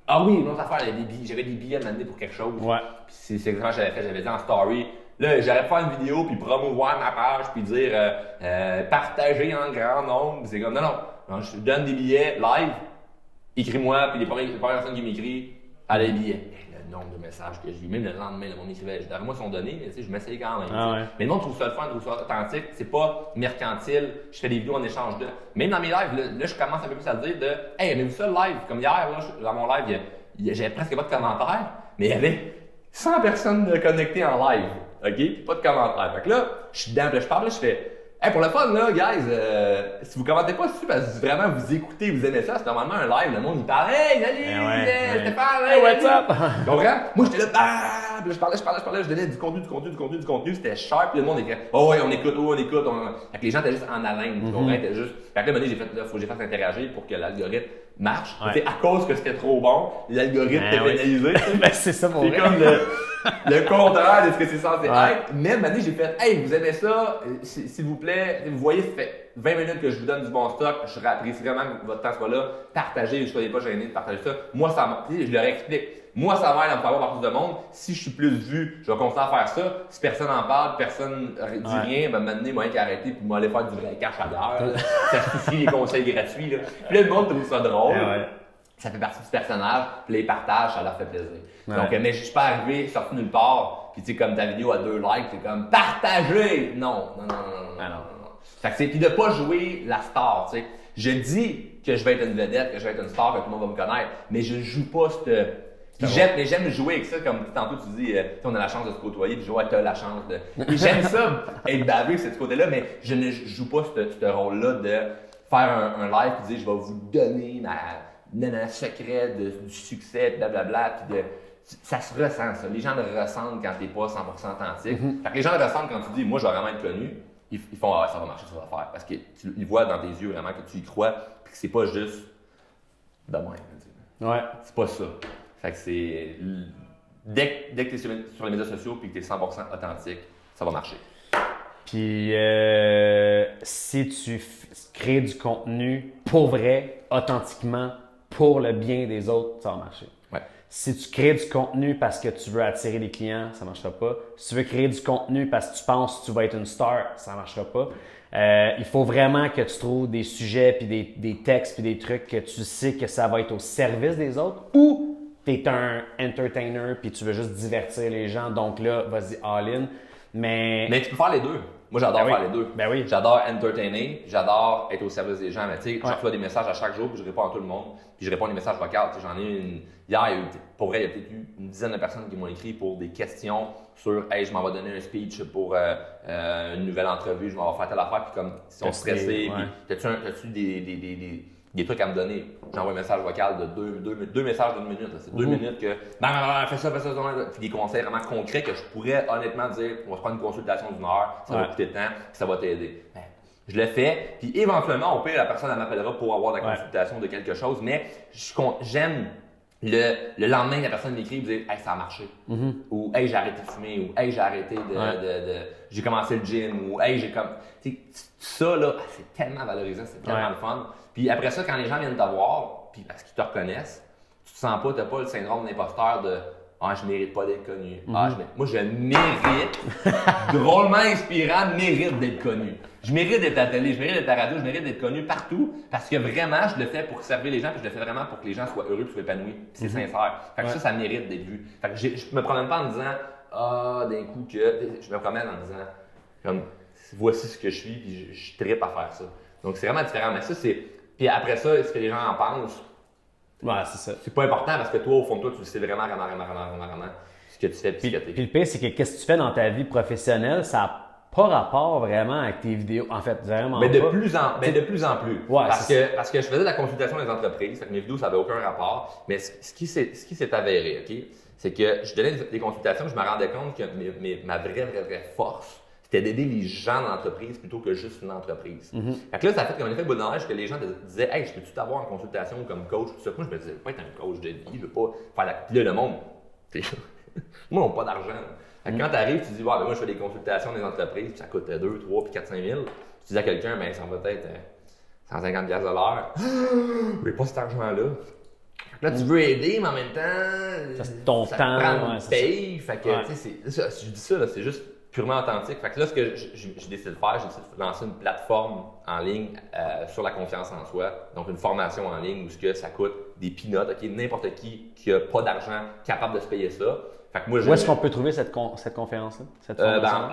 Ah oui, une autre affaire, j'avais des billets à demander pour quelque chose. Ouais. Puis c'est exactement ce que j'avais fait. J'avais dit en story. Là, j'allais faire une vidéo, puis promouvoir ma page, puis dire partager en grand nombre. Puis c'est comme non, je donne des billets live, écris-moi, puis les premières personnes qui m'écrivent, à les billets. Le nombre de messages que j'ai eu, même le lendemain, le monde m'écrivait. D'après moi, ils sont donnés, mais tu sais, je m'essayais quand même. Ah ouais. Mais le monde trouve ça le fun, trouve ça authentique. C'est pas mercantile, je fais des vidéos en échange de. Même dans mes lives, là, je commence un peu plus à le dire de hey, aimez-vous ça le live? Comme hier, là, dans mon live, j'avais presque pas de commentaires, mais il y avait 100 personnes connectées en live. OK? Puis pas de commentaires. Fait que là, je suis dedans, je parle, là, je fais hey, pour le fun, là, guys, si vous commentez pas dessus parce que vraiment vous écoutez, vous aimez ça, c'est normalement un live, le monde il parle hey, salut, Stéphane, hey, what's up? Tu comprends? Moi j'étais là, bah! Puis là, je parlais, je donnais du contenu, c'était sharp, puis le monde écrit oh ouais, on écoute. Fait que les gens étaient juste en haleine, tu comprends? Étaient juste. Fait que là, j'ai fait, là, faut que j'ai fait interagir pour que l'algorithme marche. Ouais. C'est à cause que c'était trop bon, l'algorithme était pénalisé. Ben, c'est ça pour C'est vrai. comme le contraire de ce que c'est censé être. Mais maintenant, j'ai fait hey, vous aimez ça? S'il vous plaît, vous voyez, ça fait 20 minutes que je vous donne du bon stock. Je apprécie vraiment que votre temps soit là. Partagez, ne soyez pas gênés de partager ça. Moi, je leur explique. Moi, ça m'aide à me faire voir par plus de monde. Si je suis plus vu, je vais continuer à faire ça. Si personne n'en parle, personne dit rien, ben maintenant, moi, qui arrêter puis m'aller faire du vrai cash à l'heure. Ça suffit les conseils gratuits. Là. Puis là, le monde trouve ça drôle. Ça fait partie du personnage, puis les partages, ça leur fait plaisir. Ouais. Donc, mais je suis pas arrivé, sorti nulle part, puis tu sais, comme ta vidéo à 2 likes, t'es comme partager! Non. Fait que c'est, puis de pas jouer la star, tu sais. Je dis que je vais être une vedette, que je vais être une star, que tout le monde va me connaître, mais je joue pas cette. Mais j'aime jouer avec ça, comme tantôt tu dis, on a la chance de se côtoyer, puis je vois que tu as la chance de. Et j'aime ça, être bavé sur ce côté-là, mais je ne joue pas ce rôle-là de faire un live et dire je vais vous donner ma secret du succès, blablabla, puis ça se ressent, ça. Les gens le ressentent quand t'es pas 100% authentique. Fait que les gens le ressentent quand tu dis moi je vais vraiment être connu, ils font ah ça va marcher, ça va faire. Parce qu'ils voient dans tes yeux vraiment que tu y crois, puis que c'est pas juste de même. Ouais. C'est pas ça. Fait que c'est. Dès que tu es sur les médias sociaux et que tu es 100% authentique, ça va marcher. Puis, si tu crées du contenu pour vrai, authentiquement, pour le bien des autres, ça va marcher. Ouais. Si tu crées du contenu parce que tu veux attirer des clients, ça ne marchera pas. Si tu veux créer du contenu parce que tu penses que tu vas être une star, ça ne marchera pas. Il faut vraiment que tu trouves des sujets, puis des textes, puis des trucs que tu sais que ça va être au service des autres ou tu es un entertainer puis tu veux juste divertir les gens. Donc là, vas-y all-in. Mais tu peux faire les deux. Moi, j'adore faire les deux. Ben oui. J'adore entertainer, j'adore être au service des gens. Mais tu sais, je reçois des messages à chaque jour, puis je réponds à tout le monde. Puis je réponds à des messages vocaux. J'en ai eu hier, pour vrai, il y a peut-être eu une dizaine de personnes qui m'ont écrit pour des questions sur hey, je m'en vais donner un speech pour une nouvelle entrevue, je m'en vais faire telle affaire, puis comme ils sont stressés. Puis t'as-tu des trucs à me donner? J'envoie un message vocal de deux messages d'une minute. Là. C'est 2 minutes que fais ça. Puis des conseils vraiment concrets que je pourrais honnêtement dire on va se prendre une consultation d'1 heure, ça va coûter de temps, puis ça va t'aider. Je le fais, puis éventuellement, au pire, la personne elle m'appellera pour avoir la consultation de quelque chose, mais j'aime le lendemain, la personne m'écrit et me dit hey, ça a marché. Ou hey, j'ai arrêté de fumer, ou hey, j'ai arrêté j'ai commencé le gym, ou hey, j'ai comme. Ça, là, c'est tellement valorisant, c'est tellement le fun. Puis après ça, quand les gens viennent te voir, puis parce qu'ils te reconnaissent, tu te sens pas, t'as pas le syndrome d'imposteur de Ah, je mérite pas d'être connu. Moi, je mérite, drôlement inspirant, mérite d'être connu. Je mérite d'être à la télé, je mérite d'être à la radio, je mérite d'être connu partout parce que vraiment, je le fais pour servir les gens puis je le fais vraiment pour que les gens soient heureux et soient épanouis. Puis c'est sincère. Fait que ça mérite d'être vu. Fait que je me promène pas en me disant, d'un coup que. Je me promène en me disant, comme, voici ce que je suis puis je trippe à faire ça. Donc, c'est vraiment différent. Mais ça, c'est. Puis après ça, ce que les gens en pensent. Ouais, c'est ça. C'est pas important parce que toi, au fond de toi, tu le sais vraiment ce que tu fais puis le pire, c'est que qu'est-ce que tu fais dans ta vie professionnelle, ça n'a pas rapport vraiment avec tes vidéos. En fait, vraiment mais de pas. plus en plus. Ouais, parce que je faisais de la consultation des entreprises, fait que mes vidéos, ça n'avait aucun rapport. Mais ce qui s'est avéré, OK, c'est que je donnais des consultations, je me rendais compte que ma vraie force, c'était d'aider les gens dans l'entreprise plutôt que juste une entreprise. Fait que là, ça a fait comme un effet boule de neige que les gens disaient « Hey, je peux-tu t'avoir en consultation comme coach? » Tout ça. Moi, je me disais « Pas être un coach de vie, je veux pas faire la... » Puis là, le monde, moi, ils n'ont pas d'argent. Fait que quand tu arrives, tu dis « Ouais, ben moi, je fais des consultations dans les entreprises, puis ça coûte 2, 3, puis 4, 5 000. » Tu dis à quelqu'un « Ben, ça va peut-être 150 $ de l'heure. » Je n'ai pas cet argent-là. Là, tu veux aider, mais en même temps, ton ça temps, prend une c'est paye. Fait que, tu sais, je dis ça, là, c'est juste purement authentique. Fait que là, ce que j'ai décidé de faire, j'ai décidé de lancer une plateforme en ligne sur la confiance en soi. Donc, une formation en ligne où ce que ça coûte des peanuts. OK, n'importe qui n'a pas d'argent capable de se payer ça. Fait que moi, où est-ce qu'on peut trouver cette conférence-là?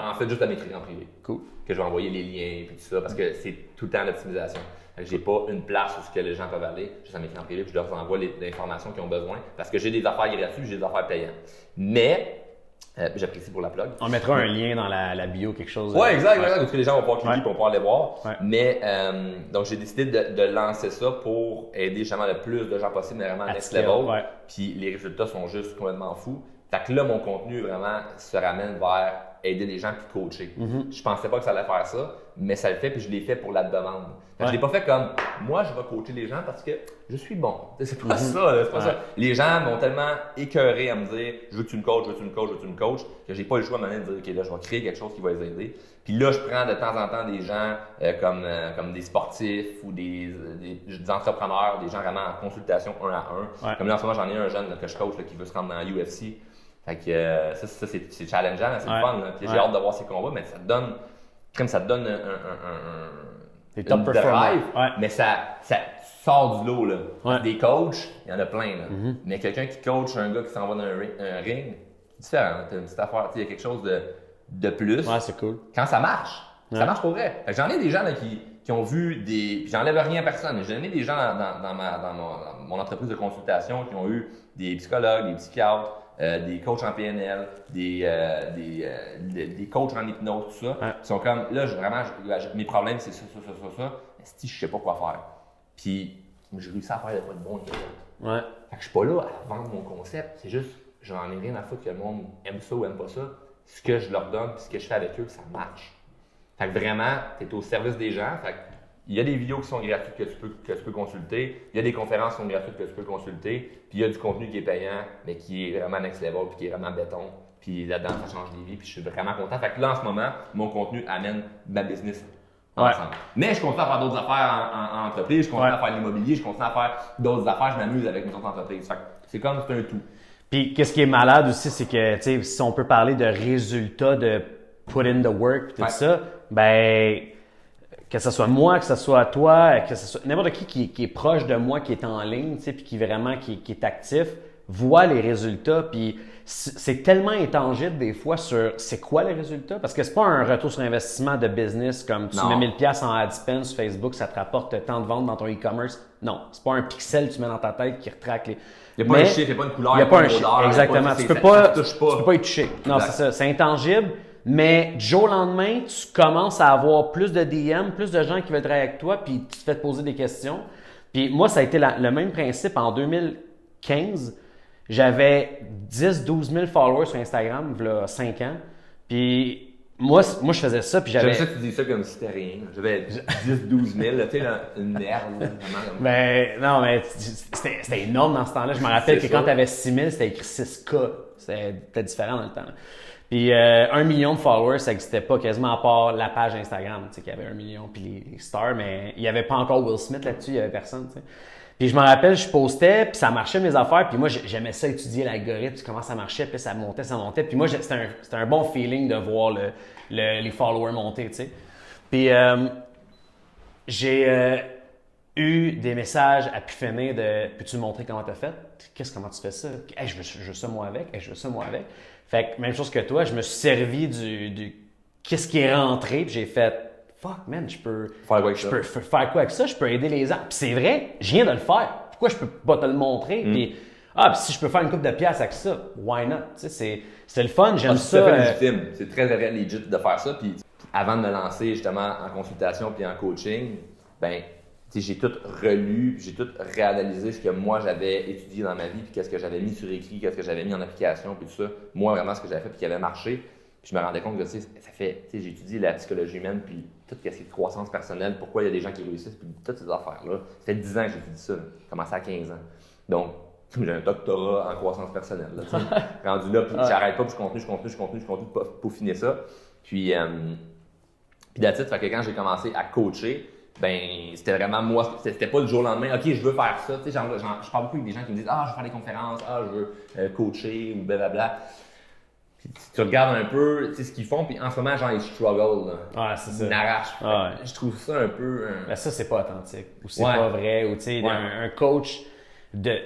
En fait, juste à m'écrire en privé. Cool. Que je vais envoyer les liens et tout ça parce que c'est tout le temps l'optimisation. J'ai pas une place où les gens peuvent aller, juste à m'écrire en privé, puis je leur envoie l'information qu'ils ont besoin parce que j'ai des affaires gratuites, j'ai des affaires payantes. Mais j'apprécie pour la plug. On mettra un lien dans la bio, quelque chose. Oui, exact. Parce que les gens vont pouvoir cliquer pour pouvoir aller voir. Ouais. Mais donc, j'ai décidé de lancer ça pour aider justement le plus de gens possible, mais vraiment next level. Ouais. Puis les résultats sont juste complètement fous. Fait que là, mon contenu vraiment se ramène vers aider les gens puis coacher. Je pensais pas que ça allait faire ça, mais ça le fait puis je l'ai fait pour la demande. Fait que je l'ai pas fait comme moi, je vais coacher les gens parce que je suis bon. C'est pas ça, là, c'est pas ça. Les gens m'ont tellement écœuré à me dire je veux que tu me coaches, que j'ai pas le choix maintenant de dire ok, là, je vais créer quelque chose qui va les aider. Puis là, je prends de temps en temps des gens comme des sportifs ou des entrepreneurs, des gens vraiment en consultation 1 à 1. Ouais. Comme là, en ce moment, j'en ai un jeune là, que je coach là, qui veut se rendre dans l'UFC. Fait que ça c'est challengeant, c'est le fun. Là. Puis j'ai hâte de voir ses combats, mais ça te donne Des top drive, performers. mais ça sort du lot. Là. Ouais. Des coachs, il y en a plein. Là. Mais quelqu'un qui coach un gars qui s'en va dans un ring, c'est différent. T'as une petite affaire, il y a quelque chose de plus. Ouais, c'est cool. Quand ça marche pour vrai. Fait que j'en ai des gens là, qui ont vu des... J'enlève rien à personne, mais j'en ai des gens dans mon entreprise de consultation qui ont eu des psychologues, des psychiatres, des coachs en PNL, des coachs en hypnose, tout ça. Qui sont comme, là, mes problèmes, c'est ça. Mais si je sais pas quoi faire. Puis, j'ai réussi à faire de quoi de bon et de Ouais. Fait que je suis pas là à vendre mon concept. C'est juste, j'en ai rien à foutre que le monde aime ça ou aime pas ça. Ce que je leur donne, puis ce que je fais avec eux, ça marche. Fait que vraiment, tu es au service des gens. Fait que, il y a des vidéos qui sont gratuites que tu peux consulter. Il y a des conférences qui sont gratuites que tu peux consulter. Puis il y a du contenu qui est payant, mais qui est vraiment next level, puis qui est vraiment béton. Puis là-dedans, ça change des vies, puis je suis vraiment content. Fait que là, en ce moment, mon contenu amène ma business ensemble. Mais je continue à faire d'autres affaires en entreprise, je continue à faire l'immobilier, je continue à faire d'autres affaires, je m'amuse avec mes autres entreprises. Fait que c'est comme, c'est un tout. Puis, qu'est-ce qui est malade aussi, c'est que, tu sais, si on peut parler de résultats, de put in the work, tout ça, ben, que ce soit moi, que ce soit toi, que ce soit n'importe qui est proche de moi, qui est en ligne, tu sais, puis qui est actif, voit les résultats, puis c'est tellement intangible des fois sur c'est quoi les résultats, parce que c'est pas un retour sur investissement de business comme tu mets 1000 $ en ad spend sur Facebook, ça te rapporte tant de ventes dans ton e-commerce. Non, c'est pas un pixel que tu mets dans ta tête qui retraque les... Il n'y a pas un chiffre, il n'y a pas une couleur, il n'y a pas un chiffre, exactement. Tu peux pas y toucher. Non, c'est ça, c'est intangible. Mais du jour au lendemain, tu commences à avoir plus de DM, plus de gens qui veulent travailler avec toi, puis tu te fais poser des questions. Puis moi, ça a été le même principe en 2015. J'avais 10-12 000 followers sur Instagram, il y a 5 ans. Puis moi, je faisais ça, puis j'avais... J'aime ça que tu dis ça comme si c'était rien. J'avais 10-12 000, tu sais, une merde. Ben, non, mais c'était énorme dans ce temps-là. Je me rappelle que quand tu avais 6 000, c'était écrit 6K. C'était différent dans le temps. Là. Puis 1 million de followers, ça n'existait pas quasiment à part la page Instagram, tu sais, qui avait 1 million, puis les stars, mais il n'y avait pas encore Will Smith là-dessus, il n'y avait personne, tu sais. Puis je me rappelle, je postais, puis ça marchait mes affaires, puis moi j'aimais ça étudier l'algorithme, puis comment ça marchait, puis ça montait. Puis moi c'était un bon feeling de voir les followers monter, tu sais. Puis j'ai eu des messages à pu finir de « Peux-tu me montrer comment t'as fait? Comment tu fais ça? Hey, je veux ça moi avec. Hey, je veux ça moi avec. » Fait que même chose que toi, je me suis servi du qu'est-ce qui est rentré, puis j'ai fait « Fuck, man, je peux faire quoi avec ça? Je peux aider les gens. » Puis c'est vrai, je viens de le faire. Pourquoi je peux pas te le montrer? Puis si je peux faire une couple de piastres avec ça, why not? Tu sais, c'est le fun, j'aime ça. C'est légitime. C'est très legit de faire ça. Puis avant de me lancer justement en consultation puis en coaching, ben j'ai tout relu, j'ai tout réanalysé ce que moi j'avais étudié dans ma vie, puis qu'est-ce que j'avais mis sur écrit, qu'est-ce que j'avais mis en application, puis tout ça. Moi, vraiment, ce que j'avais fait, puis qui avait marché. Puis je me rendais compte que ça fait, j'ai étudié la psychologie humaine, puis tout ce qui est de croissance personnelle, pourquoi il y a des gens qui réussissent, puis toutes ces affaires-là. Ça fait 10 ans que j'ai étudié ça, j'ai commencé à 15 ans. Donc, j'ai un doctorat en croissance personnelle. Là, rendu là, puis j'arrête pas, puis je continue pour peaufiner ça. Puis that's it, fait que quand j'ai commencé à coacher, ben c'était vraiment moi, c'était pas du jour au lendemain, ok, je veux faire ça. Tu sais, je parle beaucoup avec des gens qui me disent je veux faire des conférences, je veux coacher ou blablabla. Puis tu regardes un peu ce qu'ils font, puis en ce moment, genre, ils struggle. Là. Ouais, c'est ça. Ils n'arrachent. Je trouve ça un peu. Ben ça, c'est pas authentique. Ou c'est pas vrai. Ou tu sais, un coach.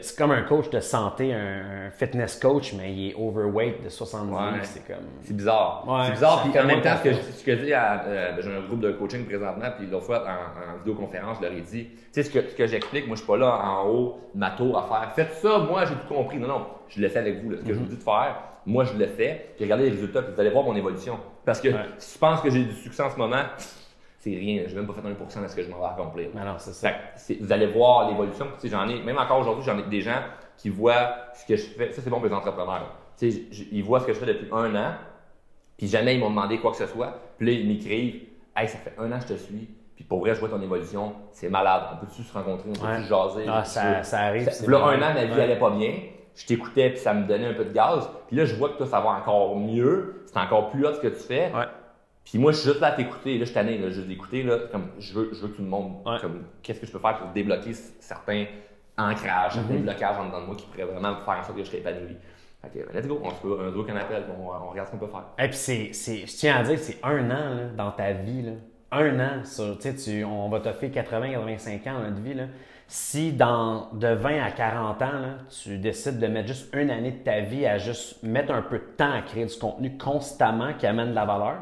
C'est comme un coach de santé, un fitness coach, mais il est overweight de 70, c'est comme... C'est bizarre. C'est bizarre, puis en même temps, ce que je dis j'ai un groupe de coaching présentement, puis l'autre fois, en vidéoconférence, je leur ai dit, tu sais, ce que j'explique, moi, je suis pas là en haut de ma tour à faire, faites ça, moi, j'ai tout compris. Non, je le fais avec vous, là. Ce que je vous dis de faire, moi, je le fais, puis regardez les résultats, puis vous allez voir mon évolution. Parce que si tu penses que j'ai du succès en ce moment, c'est rien, je n'ai même pas fait 1% de ce que je m'en vais accomplir. Non, c'est ça. Vous allez voir l'évolution. Même encore aujourd'hui, j'en ai des gens qui voient ce que je fais. Ça, c'est bon pour les entrepreneurs. Ils voient ce que je fais depuis 1 an, puis jamais ils m'ont demandé quoi que ce soit. Puis là, ils m'écrivent « Hey, ça fait 1 an que je te suis, puis pour vrai, je vois ton évolution, c'est malade. On peut-tu se rencontrer, on peut-tu jaser? » Ça arrive. Là, 1 an, ma vie allait pas bien. Je t'écoutais, puis ça me donnait un peu de gaz. Puis là, je vois que toi, ça va encore mieux. C'est encore plus hot ce que tu fais. Puis moi, je suis juste là à t'écouter. Là, je suis tanné, juste d'écouter. Comme je veux que tu me montres comme, qu'est-ce que je peux faire pour débloquer certains ancrages, certains blocages en dedans de moi qui pourraient vraiment faire en sorte que je serais épanoui. Fait que, let's go, on se fait un doigt qu'on appelle, on regarde ce qu'on peut faire. Et puis, je tiens à dire que c'est 1 an là, dans ta vie. Là. 1 an sur, on va t'offrir 80-85 ans dans notre vie. Là. Si de 20 à 40 ans, là, tu décides de mettre juste 1 année de ta vie à juste mettre un peu de temps à créer du contenu constamment qui amène de la valeur,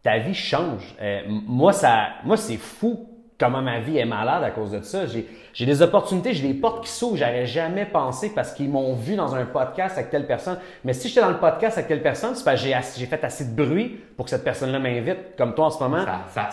ta vie change. Moi, c'est fou comment ma vie est malade à cause de ça. J'ai des opportunités, j'ai des portes qui s'ouvrent, j'aurais jamais pensé parce qu'ils m'ont vu dans un podcast avec telle personne. Mais si j'étais dans le podcast avec telle personne, c'est parce que j'ai fait assez de bruit pour que cette personne-là m'invite. Comme toi en ce moment,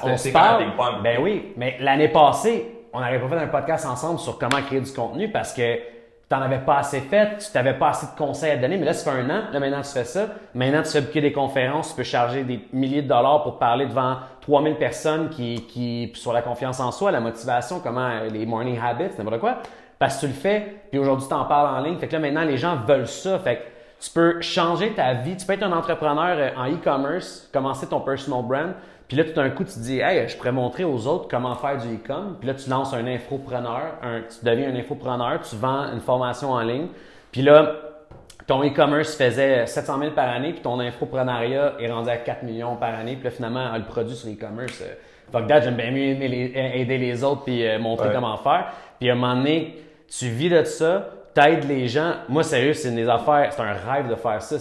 on se parle. Ben oui, mais l'année passée, on n'aurait pas fait un podcast ensemble sur comment créer du contenu parce que tu n'en avais pas assez fait, tu n'avais pas assez de conseils à te donner, mais là, ça fait 1 an, là, maintenant, tu fais ça. Maintenant, tu fais booker des conférences, tu peux charger des milliers de dollars pour parler devant 3000 personnes qui sur la confiance en soi, la motivation, comment les morning habits, n'importe quoi. Parce que tu le fais, puis aujourd'hui, tu t'en parles en ligne. Fait que là, maintenant, les gens veulent ça. Fait que tu peux changer ta vie. Tu peux être un entrepreneur en e-commerce, commencer ton personal brand. Puis là, tout d'un coup, tu te dis, hey, je pourrais montrer aux autres comment faire du e-com. Puis là, tu lances un infopreneur, tu deviens un infopreneur, tu vends une formation en ligne. Puis là, ton e-commerce faisait 700 000 par année, puis ton infopreneuriat est rendu à 4 millions par année. Puis là, finalement, le produit sur l'e-commerce, fuck that, j'aime bien mieux aider les autres puis montrer comment faire. Puis à un moment donné, tu vis de ça, t'aides les gens. Moi, sérieux, c'est des affaires, c'est un rêve de faire ça.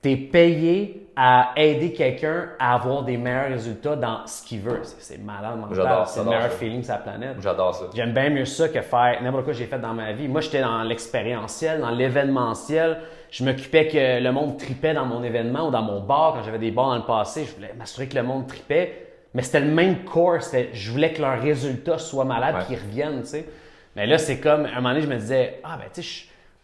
T'es payé à aider quelqu'un à avoir des meilleurs résultats dans ce qu'il veut. C'est malade mental. C'est le meilleur feeling sur la planète. J'adore ça. J'aime bien mieux ça que faire n'importe quoi que j'ai fait dans ma vie. Moi, j'étais dans l'expérientiel, dans l'événementiel. Je m'occupais que le monde tripait dans mon événement ou dans mon bar. Quand j'avais des bars dans le passé, je voulais m'assurer que le monde tripait. Mais c'était le même core. Je voulais que leurs résultats soient malades, qu'ils reviennent, tu sais. Mais là, c'est comme, à un moment donné, je me disais,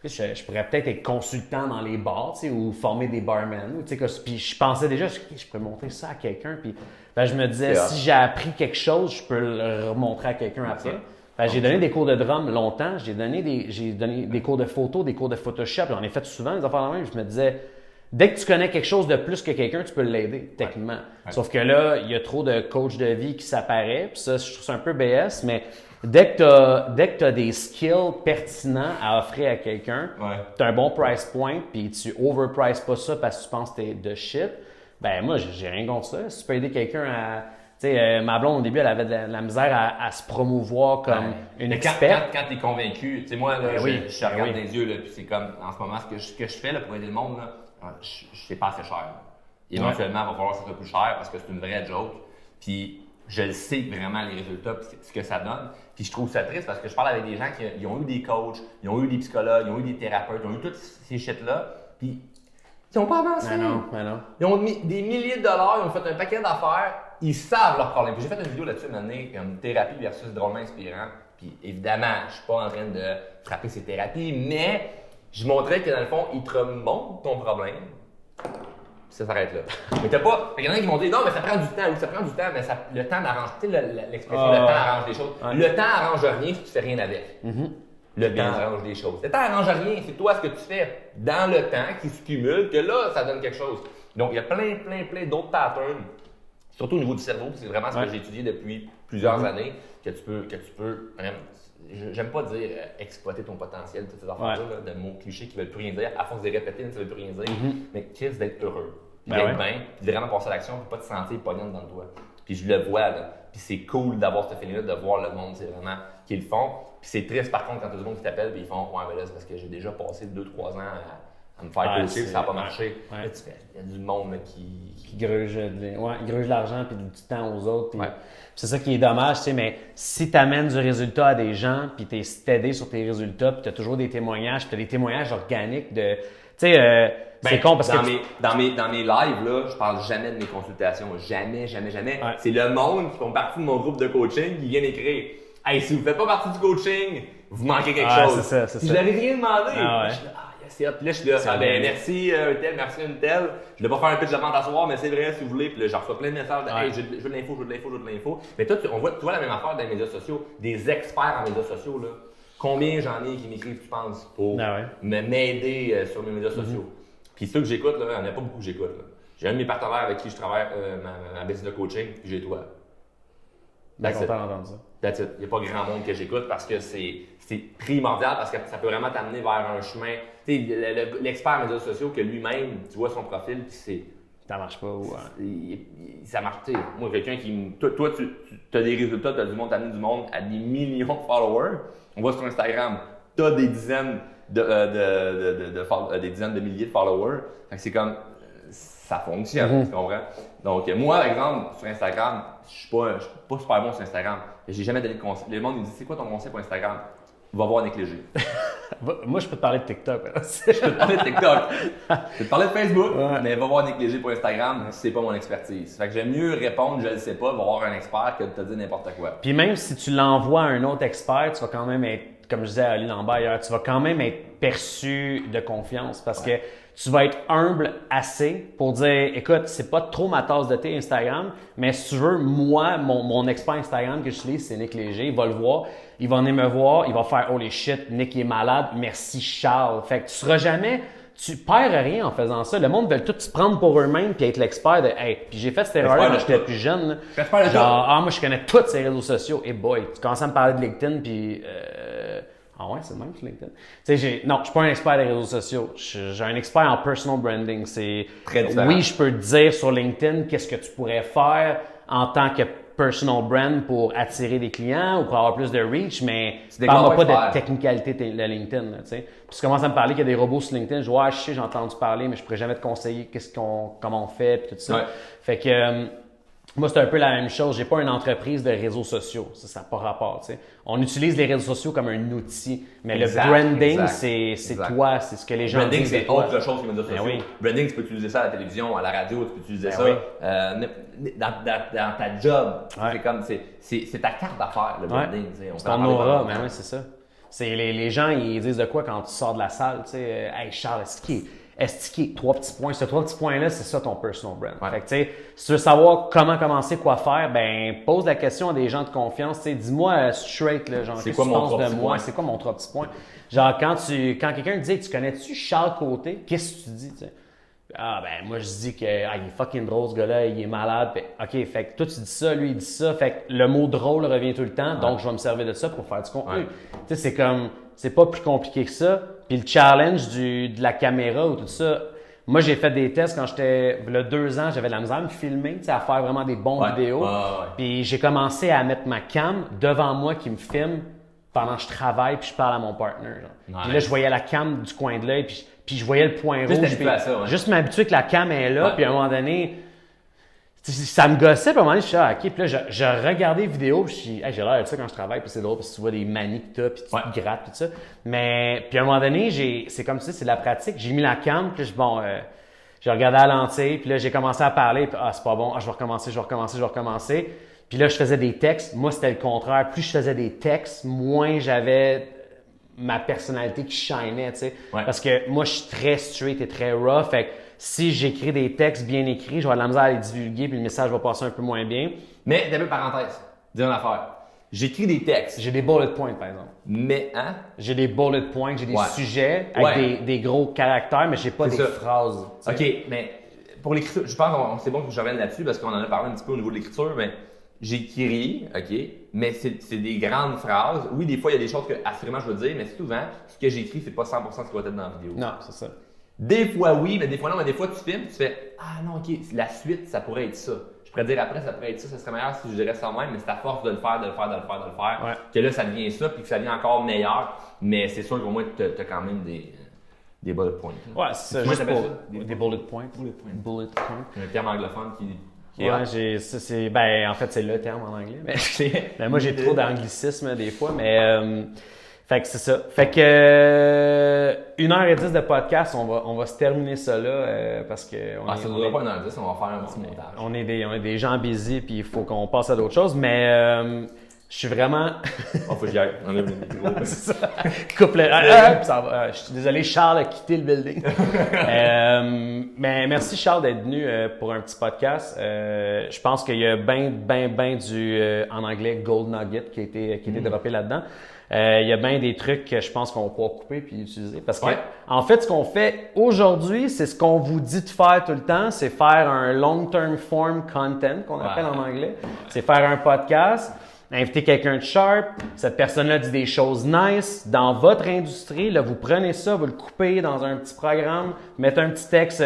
je pourrais peut-être être consultant dans les bars, ou former des barmen. Puis je pensais déjà, je pourrais montrer ça à quelqu'un. Puis je me disais, si j'ai appris quelque chose, je peux le remontrer à quelqu'un après. J'ai donné des cours de drum longtemps. J'ai donné des cours de photo, des cours de Photoshop. J'en ai fait souvent, des affaires de même. Je me disais, dès que tu connais quelque chose de plus que quelqu'un, tu peux l'aider, techniquement. Sauf que là, il y a trop de coachs de vie qui s'apparaissent. Puis ça, je trouve ça un peu BS, mais Dès que tu as des skills pertinents à offrir à quelqu'un, tu as un bon price point, puis tu overprices pas ça parce que tu penses que tu es de shit, ben moi, j'ai rien contre ça. Si tu peux aider quelqu'un à... Tu sais, ma blonde, au début, elle avait de la misère à se promouvoir comme une experte. Quand tu es convaincu, tu sais, moi, là, je regarde dans les yeux, là, puis c'est comme, en ce moment, ce que je fais là, pour aider le monde, là, c'est pas assez cher. Éventuellement, il va falloir que ça soit plus cher parce que c'est une vraie joke. Puis, je le sais vraiment les résultats, puis ce que ça donne. Puis, je trouve ça triste parce que je parle avec des gens qui ont eu des coachs, ils ont eu des psychologues, ils ont eu des thérapeutes, ils ont eu toutes ces shit-là. Puis, ils n'ont pas avancé. Non. Ils ont mis des milliers de dollars, ils ont fait un paquet d'affaires, ils savent leurs problèmes. Puis j'ai fait une vidéo là-dessus une année, comme thérapie versus drôlement inspirant. Puis évidemment, je suis pas en train de frapper ces thérapies, mais je montrais que dans le fond, ils te remontent ton problème. Puis ça s'arrête là. Mais t'as pas. Il y en a qui m'ont dit non, mais ça prend du temps. Oui, ça prend du temps, mais le temps n'arrange. Tu sais, l'expression le temps arrange les choses. Le temps arrange rien si tu fais rien avec. Le temps arrange les choses. Le temps arrange rien, c'est toi ce que tu fais dans le temps qui se cumule, que là, ça donne quelque chose. Donc, il y a plein d'autres patterns, surtout au niveau du cerveau, c'est vraiment ce que j'ai étudié depuis plusieurs années, que tu peux j'aime pas dire exploiter ton potentiel, toutes ces affaires-là, de mots clichés qui veulent plus rien dire. À force de les répéter, ça veut plus rien dire. Mais Chris, d'être heureux, d'être bien, puis de vraiment passer à l'action, puis pas te sentir pognante dans toi. Puis je le vois, là. Puis c'est cool d'avoir ce feeling-là, de voir le monde, c'est vraiment qu'ils le font. Puis c'est triste par contre quand tu as du monde qui t'appelle et ils font ouais, mais là, c'est parce que j'ai déjà passé 2-3 ans à me faire coacher, ça n'a pas marché. Là, tu fais, il y a du monde là, qui gruge l'argent puis du temps aux autres. Puis c'est ça qui est dommage, tu sais, mais si tu amènes du résultat à des gens puis tu es steady sur tes résultats puis tu as toujours des témoignages, puis tu as des témoignages organiques de. Tu sais, c'est con parce que. Dans mes lives, là, je parle jamais de mes consultations. Jamais. C'est le monde qui font partie de mon groupe de coaching qui vient écrire. Hey, si vous ne faites pas partie du coaching, vous manquez quelque chose. C'est ça. Je l'avais rien demandé. Puis là, je suis là, merci un tel, merci une telle. Je ne vais pas faire un pitch de vente à soir, mais c'est vrai, si vous voulez. Puis là, j'en reçois plein de messages de hey, je veux de l'info. Mais toi, tu vois la même affaire dans les médias sociaux, des experts en médias sociaux, là. Combien j'en ai qui m'écrivent, tu penses, pour m'aider sur mes médias sociaux? Puis ceux que j'écoute, là, il n'y en a pas beaucoup que j'écoute. J'ai un de mes partenaires avec qui je travaille ma business de coaching, puis j'ai toi. Bien content d'entendre ça. That's it. Il n'y a pas grand monde que j'écoute parce que c'est primordial, parce que ça peut vraiment t'amener vers un chemin. Tu sais, l'expert médias sociaux que lui-même, tu vois son profil, puis c'est. Ça marche pas, ça marche, tu sais. Moi, quelqu'un qui. Toi, tu as des résultats, tu as du monde, t'as amené du monde à des millions de followers. On voit sur Instagram, tu as des dizaines des dizaines de milliers de followers. Fait que c'est comme. Ça fonctionne, tu comprends? Donc, moi, par exemple, sur Instagram, je suis pas super bon sur Instagram. J'ai jamais donné de conseil. Le monde me dit, c'est quoi ton conseil pour Instagram? Va voir Nick Léger. Moi, je peux te parler de TikTok. Je peux te parler de TikTok. Je peux te parler de Facebook, mais va voir Nick Léger pour Instagram, c'est pas mon expertise. Fait que j'aime mieux répondre, je le sais pas, va voir un expert que de te dire n'importe quoi. Puis même si tu l'envoies à un autre expert, tu vas quand même être, comme je disais à Ali Lambert hier, tu vas quand même être perçu de confiance parce que tu vas être humble assez pour dire, écoute, c'est pas trop ma tasse de thé Instagram, mais si tu veux, moi, mon expert Instagram que j'utilise, c'est Nick Léger, il va le voir, il va venir me voir, il va faire, holy shit, Nick est malade, merci Charles. Fait que tu seras jamais, tu perds rien en faisant ça. Le monde veut tout se prendre pour eux-mêmes puis être l'expert de, hey, puis j'ai fait cette erreur-là quand j'étais plus jeune. Là. Genre, moi je connais tous ces réseaux sociaux. Et boy, tu commences à me parler de LinkedIn puis ah ouais, c'est le même sur LinkedIn. Tu sais, non, je suis pas un expert des réseaux sociaux. J'ai un expert en personal branding. C'est très différent. Oui, je peux te dire sur LinkedIn qu'est-ce que tu pourrais faire en tant que personal brand pour attirer des clients ou pour avoir plus de reach, mais parle-moi pas de technicalité de LinkedIn. Là, puis tu commences à me parler qu'il y a des robots sur LinkedIn. Je vois, je sais, j'ai entendu parler, mais je pourrais jamais te conseiller comment on fait puis tout ça. Fait que moi, c'est un peu la même chose. J'ai pas une entreprise de réseaux sociaux. Ça n'a pas rapport. T'sais. On utilise les réseaux sociaux comme un outil, mais le branding, c'est toi, c'est ce que les gens branding, disent. Branding, c'est autre chose que les médias sociaux. Oui. Branding, tu peux utiliser ça à la télévision, à la radio, tu peux utiliser ça dans ta job. C'est comme, c'est ta carte d'affaires, le branding. C'est ton aura, mais oui, c'est ça. C'est les gens, ils disent de quoi quand tu sors de la salle. Hey Charles, est-ce 3 petits points. Ces 3 petits points-là, c'est ça ton personal brand. Fait que, tu sais, si tu veux savoir comment commencer, quoi faire, ben pose la question à des gens de confiance. Dis-moi straight, là, genre, qu'est-ce que tu penses de moi? C'est quoi mon 3 petits points? Genre, quand quelqu'un te dit, tu connais-tu Charles Côté? Qu'est-ce que tu dis? T'sais? Ah, ben, moi, je dis que, il est fucking drôle, ce gars-là, il est malade. Puis, OK, fait que toi, tu dis ça, lui, il dit ça. Fait que le mot drôle revient tout le temps. Donc, je vais me servir de ça pour faire du contenu. Tu sais, c'est comme, c'est pas plus compliqué que ça. Puis, le challenge de la caméra ou tout ça, moi, j'ai fait des tests quand j'étais, il y a 2 ans, j'avais de la misère à me filmer, tu sais, à faire vraiment des bons vidéos. Puis, j'ai commencé à mettre ma cam devant moi qui me filme pendant que je travaille puis je parle à mon partner. Puis là, je voyais la cam du coin de l'œil puis je voyais le point rouge. Juste m'habituer que la cam est là. Puis à un moment donné, ça me gossait. Puis à un moment donné, je suis OK. Puis là, je regardais les vidéos. Puis je suis j'ai l'air de ça quand je travaille. Puis c'est drôle parce que tu vois des manies que t'as. Puis tu te grattes. Puis tout ça. Mais puis à un moment donné, c'est comme ça, c'est de la pratique. J'ai mis la cam. Puis j'ai regardé à la lentille. Puis là, j'ai commencé à parler. Puis c'est pas bon. Je vais recommencer. Puis là, je faisais des textes. Moi, c'était le contraire. Plus je faisais des textes, moins j'avais ma personnalité qui shinait, tu sais. Parce que moi, je suis très straight et très raw. Fait que si j'écris des textes bien écrits, je vais avoir de la misère à les divulguer puis le message va passer un peu moins bien. Mais, d'abord, parenthèse, dis une affaire. J'écris des textes. J'ai des bullet points, par exemple. Mais, hein? J'ai des bullet points, j'ai des sujets avec des gros caractères, mais j'ai pas des phrases. T'sais. OK, mais pour l'écriture, je pense que c'est bon que je revienne là-dessus parce qu'on en a parlé un petit peu au niveau de l'écriture, mais j'écris, OK, mais c'est des grandes phrases. Oui, des fois, il y a des choses que assurément je veux dire, mais souvent, ce que j'écris, c'est pas 100% ce qui va être dans la vidéo. Non, c'est ça. Des fois, oui, mais des fois, non. Mais des fois, tu filmes, tu fais « Ah non, OK, la suite, ça pourrait être ça. Je pourrais dire après, ça pourrait être ça. Ça serait meilleur si je dirais ça même, mais c'est à force de le faire, que là, ça devient ça, puis que ça devient encore meilleur. Mais c'est sûr qu'au moins, tu as quand même des bullet points. Ouais, c'est ça. Juste pour des bullet points. Bullet point. Un terme anglophone qui ouais, en fait, c'est le terme en anglais. Mais moi, j'ai trop d'anglicisme des fois, mais fait que c'est ça. Fait que 1h10 de podcast, on va se terminer ça là parce que ça ne durera pas 1h10, on va faire un petit montage. On est des gens busy puis il faut qu'on passe à d'autres choses, mais je suis vraiment. Faut que j'y aille. Enlève le micro. C'est ça. Coupe le. Ça va. Je suis désolé, Charles a quitté le building. Mais merci Charles d'être venu pour un petit podcast. Je pense qu'il y a ben du en anglais Gold Nugget qui a été développé là-dedans. Il y a bien des trucs que je pense qu'on va pouvoir couper puis utiliser parce que en fait ce qu'on fait aujourd'hui c'est ce qu'on vous dit de faire tout le temps, c'est faire un long-term form content qu'on appelle en anglais. C'est faire un podcast. Inviter quelqu'un de sharp, cette personne-là dit des choses nice dans votre industrie, là vous prenez ça, vous le coupez dans un petit programme, mettez un petit texte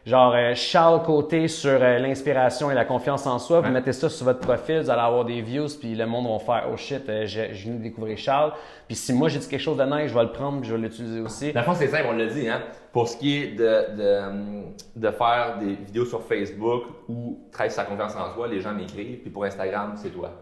genre Charles Côté sur l'inspiration et la confiance en soi, vous mettez ça sur votre profil, vous allez avoir des views puis le monde va faire oh shit, je viens de découvrir Charles. Puis si moi j'ai dit quelque chose de nice, je vais le prendre puis je vais l'utiliser aussi. Dans le fond, c'est simple, on l'a dit, hein. Pour ce qui est de faire des vidéos sur Facebook ou travailler sur sa confiance en soi, les gens m'écrivent, puis pour Instagram, c'est toi.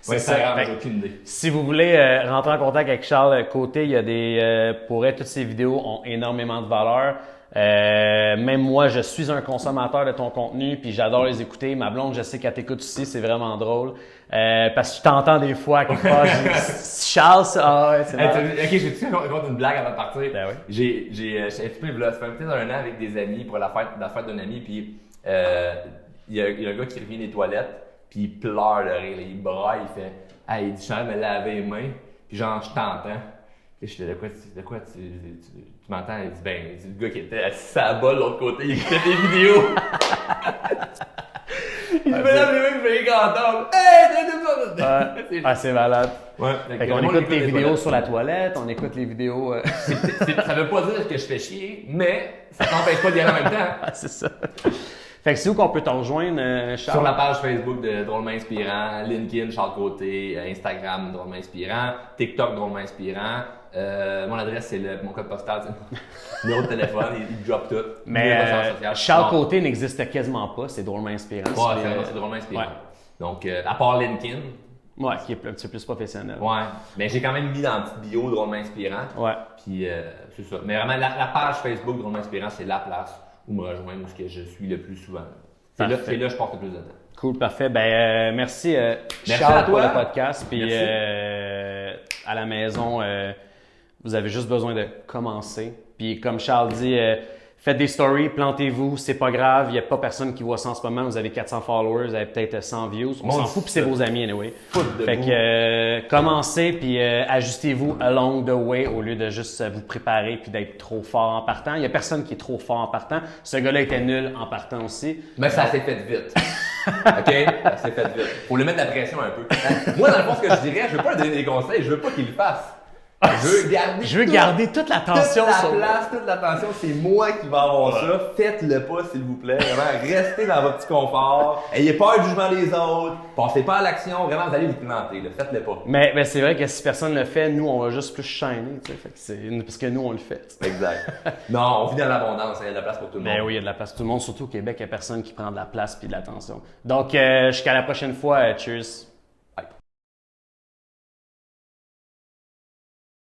C'est Instagram, ça. j'ai aucune idée. Si vous voulez rentrer en contact avec Charles Côté, il y a des pour être toutes ces vidéos ont énormément de valeur. Même moi, je suis un consommateur de ton contenu, puis j'adore les écouter. Ma blonde, je sais qu'elle t'écoute aussi, c'est vraiment drôle. Parce que je t'entends des fois quelque part, Charles, c'est OK, je vais te raconter une blague avant de partir. Ben oui. J'ai un petit peu, ça fait peut-être 1 an avec des amis pour la fête d'un ami, puis il y a un gars qui revient des toilettes, puis il pleure de rire, il braille, il fait « Hey, il dit, je suis allé me laver les mains, puis genre, je t'entends. » Et je dis, de quoi tu m'entends? Il dit, c'est le gars qui était assis à la balle de l'autre côté, il écoutait des vidéos. Il me lève les mains, il fait entendre. Hey, c'est malade. Ouais. On écoute tes vidéos sur la toilette, on écoute les vidéos. Ça veut pas dire que je fais chier, mais ça t'empêche pas d'y aller en même temps. C'est ça. Fait que c'est où qu'on peut te rejoindre, Charles? Sur la page Facebook de Drôlement Inspirant, LinkedIn, Charles Côté, Instagram, Drôlement Inspirant, TikTok, Drôlement Inspirant. Mon adresse, c'est mon code postal, numéro de téléphone, il drop tout. Mais Charles Côté n'existe quasiment pas, c'est Drôlement Inspirant. Ouais, c'est Drôlement Inspirant. Ouais. Donc, à part LinkedIn. Ouais, qui est un petit peu plus professionnel. Ouais, mais j'ai quand même mis dans la petite bio Drôlement Inspirant. Ouais. Puis, c'est ça. Mais vraiment, la page Facebook Drôlement Inspirant, c'est la place où me rejoindre, où je suis le plus souvent. C'est là que je porte le plus de temps. Cool, parfait. merci Charles pour le podcast. Puis à la maison, vous avez juste besoin de commencer. Puis comme Charles dit, Faites des stories, plantez-vous, c'est pas grave, il n'y a pas personne qui voit ça en ce moment, vous avez 400 followers, vous avez peut-être 100 views, on s'en fout, puis c'est vos amis anyway. Fait que commencez, puis ajustez-vous along the way au lieu de juste vous préparer puis d'être trop fort en partant. Il n'y a personne qui est trop fort en partant. Ce gars-là était nul en partant aussi. Mais ça s'est fait vite. OK? Ça s'est fait vite. Faut lui mettre la pression un peu. Moi, dans le fond, ce que je dirais, je veux pas lui donner des conseils, je veux pas qu'il le fasse. Je veux garder toute l'attention sur toute l'attention, c'est moi qui vais avoir ça. Faites-le pas, s'il vous plaît. Vraiment, restez dans votre petit confort. Ayez pas le jugement des autres. Passez pas à l'action. Vraiment, vous allez vous planter. Faites-le pas. Mais c'est vrai que si personne le fait, nous, on va juste plus shiner. Parce que nous, on le fait. Exact. Non, on vit dans l'abondance. Il y a de la place pour tout le monde. Ben oui, il y a de la place pour tout le monde. Surtout au Québec, il n'y a personne qui prend de la place et de l'attention. Donc, jusqu'à la prochaine fois. Cheers.